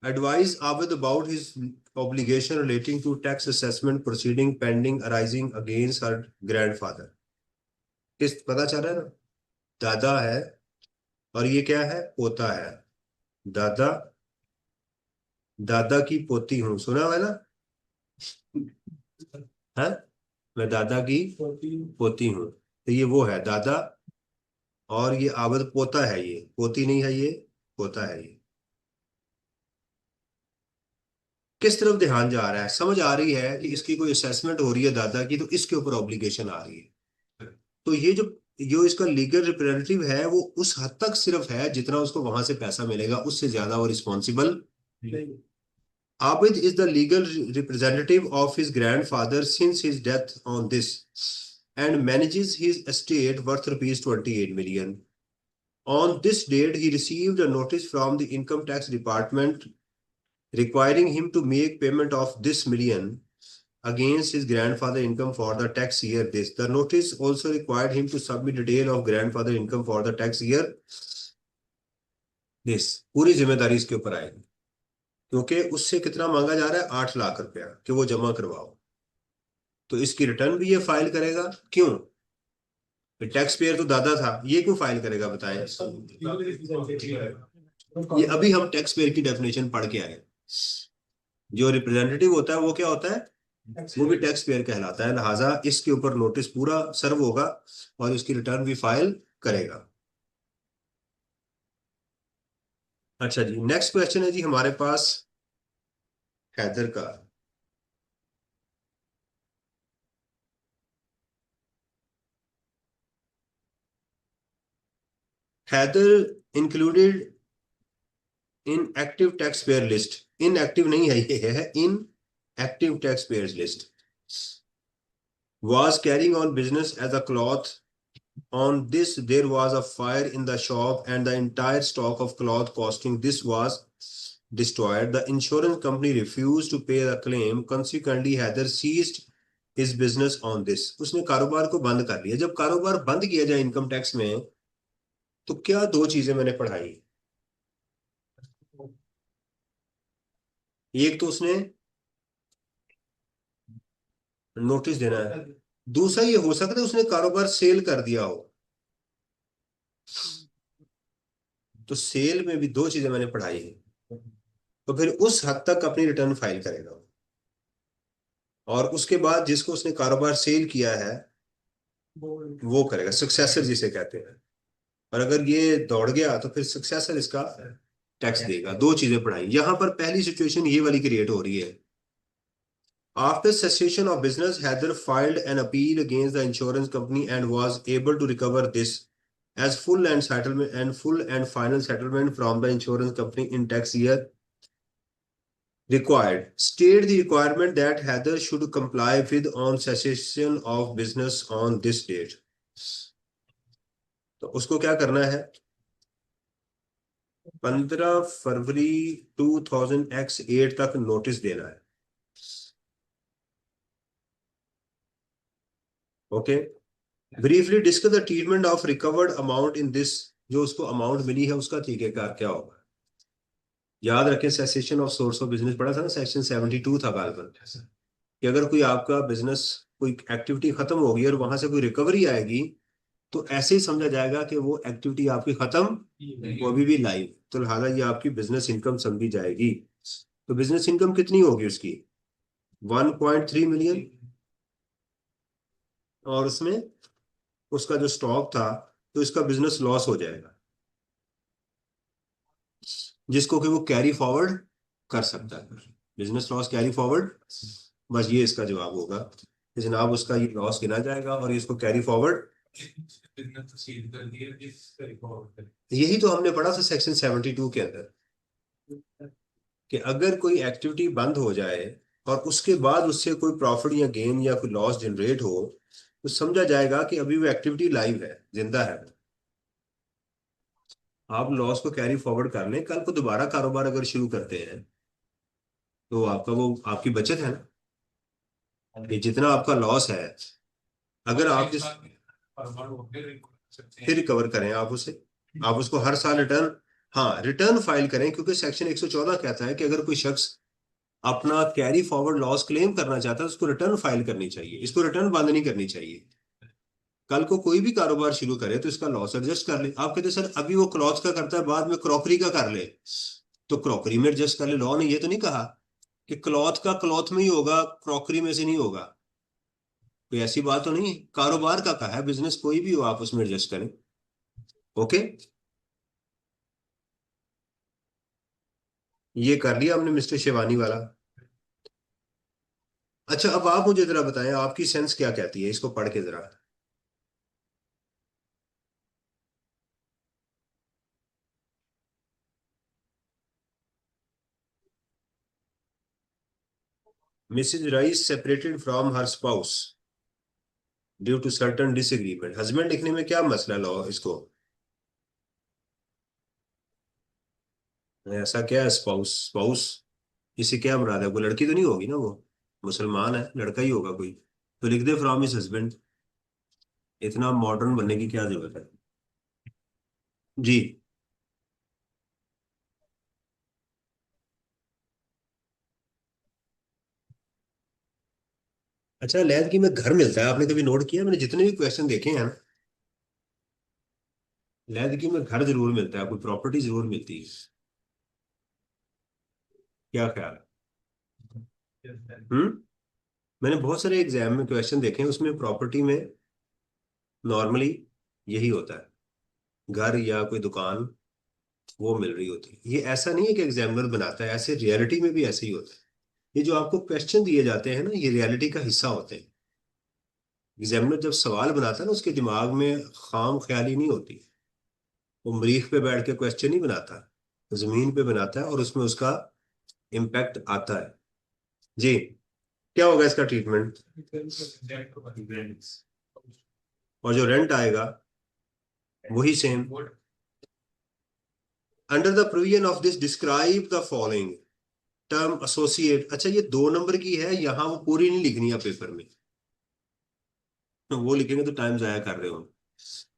Advise Abid about his obligation relating to tax assessment proceeding pending arising against her grandfather. किस पता चल रहा है ना? दादा है और ये क्या है, पोता है। दादा, दादा की पोती हूँ, सुना हुआ है ना? है, मैं दादा की पोती हूँ, तो ये वो है दादा, और ये आबद पोता है, ये पोती नहीं है, ये पोता है। ये किस तरफ ध्यान जा रहा है, समझ आ रही है कि इसकी कोई असेसमेंट हो रही है दादा की, तो इसके ऊपर ऑब्लिगेशन आ रही है। तो ये जो जो इसका लीगल रिप्रेजेंटेटिव है वो उस हद तक सिर्फ है जितना उसको वहां से पैसा मिलेगा, उससे ज्यादा वो responsible. Abid is the legal representative of his grandfather since his death on this and manages his estate worth rupees 28 million. On this date, he received a notice from the income tax department requiring him to make payment of this million against his grandfather income for the tax year this. The notice also required him to submit detail of grandfather income for the tax year this. पूरी जिम्मेदारी इसके ऊपर आएगी, क्योंकि उससे कितना मांगा जा रहा है, 8 लाख रुपया कि वो जमा करवाओ। तो इसकी रिटर्न भी ये फाइल करेगा। क्यों? टैक्स पेयर तो दादा था, ये क्यों फाइल करेगा बताएं? ये अभी हम टैक्स पेयर की डेफिनेशन पढ़ के आए। जो रिप्रेजेंटेटिव होता है वो क्या होता है, वो भी टैक्स पेयर कहलाता है, लिहाजा इसके ऊपर नोटिस पूरा सर्व होगा और इसकी रिटर्न भी फाइल करेगा। अच्छा जी, नेक्स्ट क्वेश्चन है जी हमारे पास हैदर का। Haidar included in active tax payer list. Inactive नहीं है, ये है in active tax payer list. Was carrying on business as a cloth. On this, there was a fire in the shop and the entire stock of cloth costing this was destroyed. The insurance company refused to pay the claim. Consequently, Heather ceased his business on this. उसने कारोबार को बंद कर लिया। जब कारोबार बंद किया जाए इनकम टैक्स में, तो क्या दो चीजें मैंने पढ़ाई। एक तो उसने नोटिस देना है, दूसरा ये हो सकता है उसने कारोबार सेल कर दिया हो। तो सेल में भी दो चीजें मैंने पढ़ाई है। तो फिर उस हद तक अपनी रिटर्न फाइल करेगा, और उसके बाद जिसको उसने कारोबार सेल किया है वो करेगा, सक्सेसर जिसे कहते हैं। और अगर ये दौड़ गया तो फिर सक्सेसर इसका टैक्स देगा। दो चीजें पढ़ाई। यहां पर पहली सिचुएशन ये वाली क्रिएट हो रही है। After cessation of business, Heather filed an appeal against the insurance company and was able to recover this as full and final settlement from the insurance company in tax year required. State the requirement that Heather should comply with on cessation of business on this date. तो उसको क्या करना है, 15 फरवरी 2000X8 तक notice देना है। Okay, briefly discuss the treatment of recovered amount in this. जो उसको अमाउंट मिली है उसका तरीकेकार क्या होगा। याद रखें, cessation of source of business पढ़ा था ना, सेक्शन 72 था गालबन, कि अगर कोई आपका बिजनेस कोई एक्टिविटी खत्म होगी और वहां से कोई रिकवरी आएगी तो ऐसे ही समझा जाएगा कि वो एक्टिविटी आपकी खत्म, वो अभी भी लाइव, तो लिहाजा ये आपकी बिजनेस इनकम समझी जाएगी। तो बिजनेस इनकम कितनी होगी उसकी, 1.3 मिलियन, और उसमें उसका जो स्टॉक था तो इसका बिजनेस लॉस हो जाएगा, जिसको कि वो कैरी फॉरवर्ड कर सकता है। बिजनेस लॉस कैरी फॉरवर्ड, बस ये इसका जवाब होगा कि जनाब उसका ये लॉस गिना जाएगा और इसको कैरी फॉरवर्ड। यही तो हमने पढ़ा था सेक्शन 72 के अंदर, कि अगर कोई एक्टिविटी बंद हो जाए और उसके बाद उससे कोई प्रॉफिट या गेन या कोई लॉस जनरेट हो तो समझा जाएगा कि अभी वो एक्टिविटी लाइव है, जिंदा है। आप लॉस को कैरी फॉरवर्ड कर लें, कल को दोबारा कारोबार अगर शुरू करते हैं तो आपका वो आपकी बचत है ना। ये जितना आपका लॉस है, अगर आप फिर रिकवर करें आप उसे, आप उसको हर साल रिटर्न, हाँ रिटर्न फाइल करें, क्योंकि सेक्शन 114 कहता है कि अगर कोई शख्स अपना कैरी फॉरवर्ड लॉस क्लेम करना चाहता है उसको रिटर्न फाइल करनी चाहिए, इसको रिटर्न बंद नहीं करनी चाहिए। कल को कोई भी कारोबार शुरू करे तो इसका लॉस एडजस्ट कर ले। आप कहते सर अभी वो क्लॉथ का करता है, बाद में क्रॉकरी का कर ले, तो क्रॉकरी में एडजस्ट कर ले। लॉ ने ये तो नहीं कहा कि क्लॉथ का क्लॉथ में ही होगा, क्रॉकरी में से नहीं होगा। कोई ऐसी बात तो नहीं है, कारोबार का कहा है, बिजनेस कोई भी हो आप उसमें एडजस्ट करें। ओके, ये कर लिया हमने मिस्टर शिवानी वाला। अच्छा, अब आप मुझे जरा बताएं आपकी सेंस क्या कहती है, इसको पढ़ के जरा। Mrs Rice separated from her spouse due to certain disagreement. Husband लिखने में क्या मसला लॉ इसको, ऐसा क्या है स्पाउस स्पाउस, इसे क्या मुराद है, कोई लड़की तो नहीं होगी ना, वो मुसलमान है, लड़का ही होगा कोई, तो लिख दे फ्रॉम हिज हस्बैंड। इतना मॉडर्न बनने की क्या जरूरत है जी। अच्छा, लैदगी में घर मिलता है, आपने कभी नोट किया, मैंने जितने भी क्वेश्चन देखे हैं ना, लैदगी में घर जरूर मिलता है, कोई प्रॉपर्टी जरूर मिलती है। क्या ख्याल है? मैंने बहुत सारे एग्जाम में क्वेश्चन देखे हैं, उसमें प्रॉपर्टी में नॉर्मली यही होता है, घर या कोई दुकान वो मिल रही होती है। ये ऐसा नहीं है कि एग्जामिनर बनाता है, ऐसे रियलिटी में भी ऐसे ही होता है। ये जो आपको क्वेश्चन दिए जाते हैं ना, ये रियलिटी का हिस्सा होते हैं। एग्जामिनर जब सवाल बनाता है ना, उसके दिमाग में खाम ख्याली नहीं होती, वो मरीख पे बैठ के क्वेश्चन नहीं बनाता, जमीन पे बनाता है और उसमें उसका इम्पैक्ट आता है। जी, क्या होगा इसका ट्रीटमेंट, और जो रेंट आएगा वही same. Under the provision of this describe the following term associate. अच्छा, ये 2 नंबर की है, यहां वो पूरी नहीं लिखनी है पेपर में, तो वो लिखेंगे तो टाइम जाया कर रहे हो।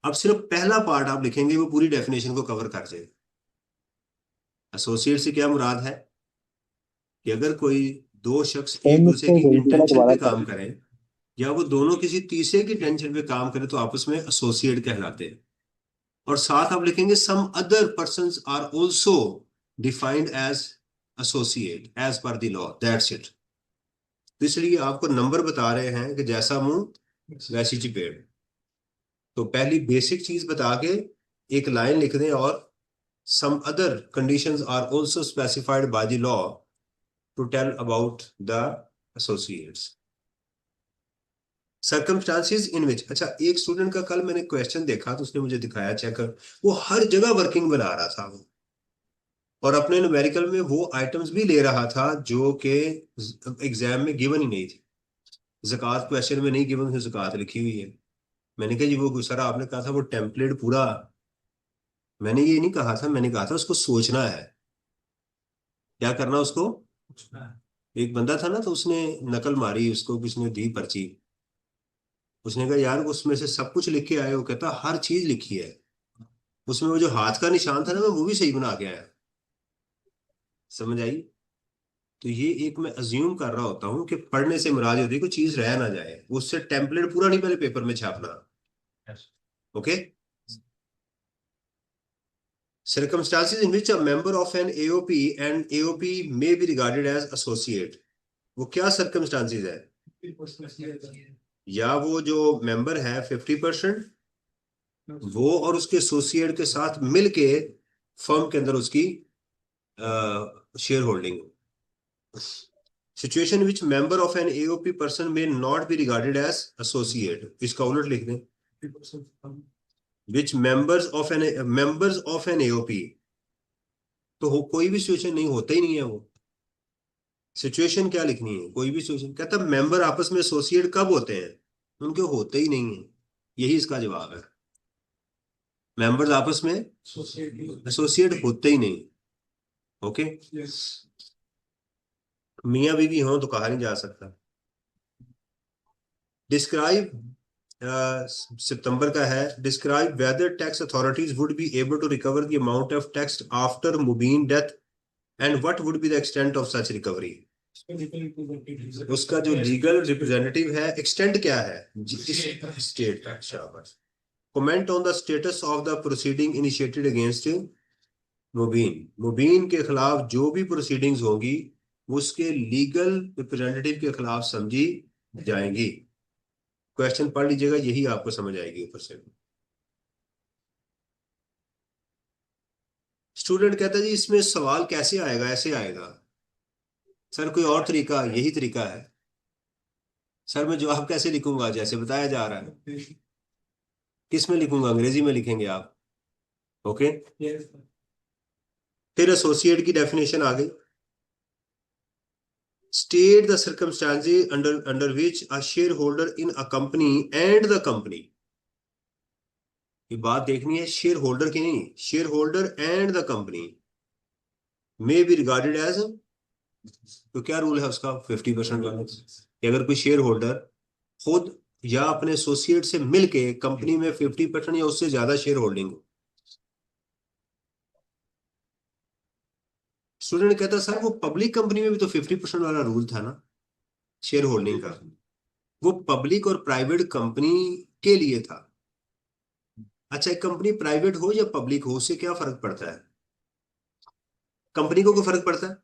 अब सिर्फ पहला पार्ट आप लिखेंगे, वो पूरी डेफिनेशन को कवर कर जाएगा। एसोसिएट से क्या मुराद है कि अगर कोई दो शख्स एक दूसरे की इंटेंशन पे काम करें, या वो दोनों किसी तीसरे की टेंशन पे काम करें, तो आपस में एसोसिएट कहलाते हैं। और साथ आप लिखेंगे some other persons are also defined as associate as per the law, that's it. तो इसलिए आपको नंबर बता रहे हैं कि जैसा मुंह वैसी चपेट। तो पहली बेसिक चीज बता के एक लाइन लिख दें, और some other conditions are also specified by the law to tell about the associates. Circumstances in which, अच्छा एक स्टूडेंट का कल मैंने क्वेश्चन देखा तो उसने मुझे दिखाया, चेक कर, वो हर जगह वर्किंग बना रहा था वो, और अपने न्यूमेरिकल में वो आइटम्स भी ले रहा था जो कि एग्जाम में गिवन ही नहीं थी। ज़कात क्वेश्चन में नहीं गिवन, ज़कात लिखी हुई है। मैंने कहा जी वो सर आपने कहा था वो टेम्पलेट पूरा, मैंने ये नहीं कहा था, मैंने कहा था उसको सोचना है, क्या करना उसको। एक बंदा था ना, तो उसने नकल मारी, उसको किसने दी पर्ची, उसने कहा यार उसमें से सब कुछ लिख के आए हो, कहता हर चीज लिखी है, उसमें वो जो हाथ का निशान था ना, मैं वो भी सही बना के आया। समझ आई। तो ये एक मैं अज्यूम कर रहा होता हूँ कि पढ़ने से मुराद होती है कोई चीज रह ना जाए, उससे टेम्पलेट पूरा नहीं पहले पेपर में छापना। Okay, circumstances in which a member of an AOP and AOP may be regarded as associate, वो क्या circumstances है, या वो जो मेंबर है 50% वो और उसके एसोसिएट के साथ मिलके फर्म के अंदर उसकी shareholding. Situation which member of an AOP person may not be regarded as associate, इसका उलट लिख दें, which members of an AOP, तो कोई भी सिचुएशन नहीं, होता ही नहीं है वो। सिचुएशन क्या लिखनी है, कोई भी सिचुएशन, कहता मेंबर आपस में एसोसिएट कब होते हैं, उनके होते ही नहीं है, यही इसका जवाब है। मेंबर्स आपस में एसोसिएट होते ही नहीं। ओके, मियां बीवी हो तो कहा नहीं जा सकता। डिस्क्राइब, सितंबर का है, describe whether tax authorities would be able to recover the amount of tax after Mubeen death and what would be the extent of such recovery. उसका जो लीगल रिप्रेजेंटेटिव है, एक्सटेंट क्या है, स्टेट का। शाबाश। Comment on the status of the proceeding initiated against Mubeen. Mubeen के खिलाफ जो भी प्रोसीडिंग्स होंगी उसके लीगल रिप्रेजेंटेटिव के खिलाफ समझी जाएंगी। क्वेश्चन पढ़ लीजिएगा, यही आपको समझ आएगी ऊपर से। स्टूडेंट कहता है जी इसमें सवाल कैसे आएगा, ऐसे आएगा। सर कोई और तरीका, यही तरीका है। सर मैं जवाब कैसे लिखूंगा, जैसे बताया जा रहा है। किस में लिखूंगा, अंग्रेजी में लिखेंगे आप। ओके, फिर एसोसिएट की डेफिनेशन आ गई। State the circumstances under which a shareholder in a company and the company. ये बात देखनी है, शेयर होल्डर की नहीं, shareholder and the company may be regarded as. तो क्या रूल है उसका, 50% वाला, कि अगर कोई शेयर होल्डर खुद या अपने एसोसिएट से मिलके कंपनी में 50% या उससे ज्यादा शेयर होल्डिंग हो। स्टूडेंट कहता सर वो पब्लिक कंपनी में भी तो 50% वाला रूल था ना शेयर होल्डिंग का। वो पब्लिक और प्राइवेट कंपनी के लिए था। अच्छा, एक कंपनी प्राइवेट हो या पब्लिक हो उससे क्या फर्क पड़ता है, कंपनी को फर्क पड़ता है।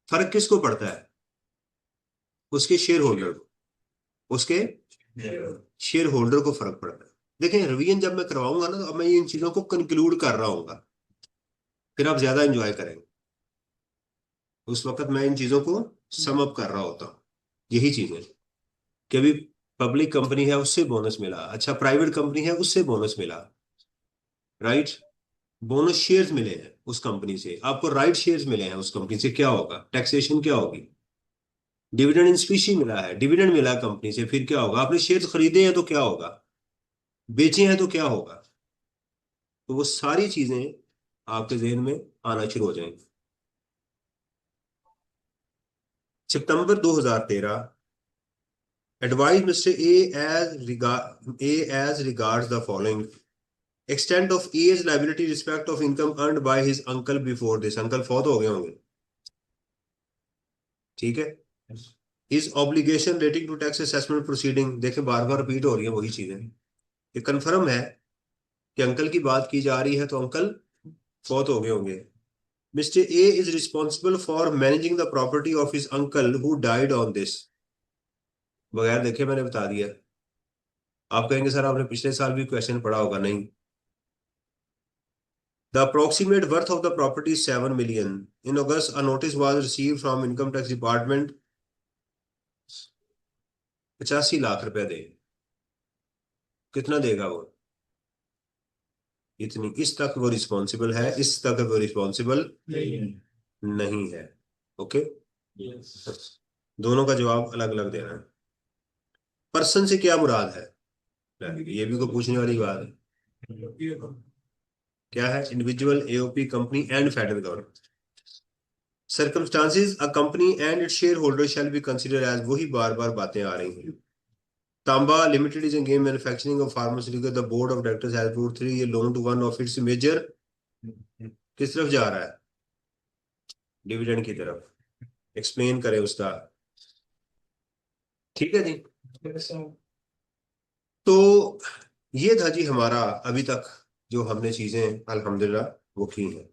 फर्क किसको पड़ता है, उसके शेयर होल्डर को, उसके शेयर होल्डर को फर्क पड़ता है। देखें रिवीजन जब मैं करवाऊंगा ना, तो अब मैं इन चीजों को कंक्लूड कर रहा हूँ, फिर आप ज्यादा एंजॉय करेंगे। उस वक्त मैं इन चीजों को सम अप कर रहा होता हूँ। यही चीजें कि अभी पब्लिक कंपनी है उससे बोनस मिला, अच्छा प्राइवेट कंपनी है उससे बोनस मिला, राइट। बोनस शेयर्स मिले हैं उस कंपनी से, आपको राइट शेयर्स मिले हैं उस कंपनी से, क्या होगा, टैक्सेशन क्या होगी। डिविडेंड इन स्पीशी मिला है, डिविडेंड मिला है कंपनी से, फिर क्या होगा, आपने शेयर्स खरीदे हैं तो क्या होगा, बेचे हैं तो क्या होगा। तो वो सारी चीजें आपके जहन में आना शुरू हो जाएंगी। सितंबर 2013, advise Mr. A as regards the following: extent of A's liability respect of income earned by his uncle before this। Uncle फौत हो गए होंगे, ठीक है। His obligation relating to tax assessment proceeding, देखें बार बार रिपीट हो रही है वही चीजें। ये कंफर्म है कि अंकल की बात की जा रही है तो अंकल फौत हो गए होंगे। Mr. A is responsible for managing the property of his uncle who died on this। बगैर देखे मैंने बता दिया। आप कहेंगे सर आपने पिछले साल भी क्वेश्चन पढ़ा होगा, नहीं। The approximate worth of the property is 7 million. In August, a notice was received from Income Tax Department 85 lakh रुपए दे। कितना देगा वो, इतनी, इस तक वो रिस्पॉन्सिबल है, इस तक वो रिस्पॉन्सिबल नहीं है। ओके, दोनों का जवाब अलग अलग देना है। पर्सन से क्या मुराद है, ये भी कोई पूछने वाली बात है। क्या है, individual, AOP, company and federal government. Circumstances, a company and its shareholders shall be considered as, वही बार बार बातें आ रही हैं। Tamba limited is again manufacturing of pharmaceutical, the board of directors has approved 3 year loan to one of its major, किस तरफ जा रहा है, dividend की तरफ। एक्सप्लेन करें उसका, ठीक है जी। तो ये था जी हमारा अभी तक जो हमने चीजें अल्हम्दुलिल्लाह वो की हैं।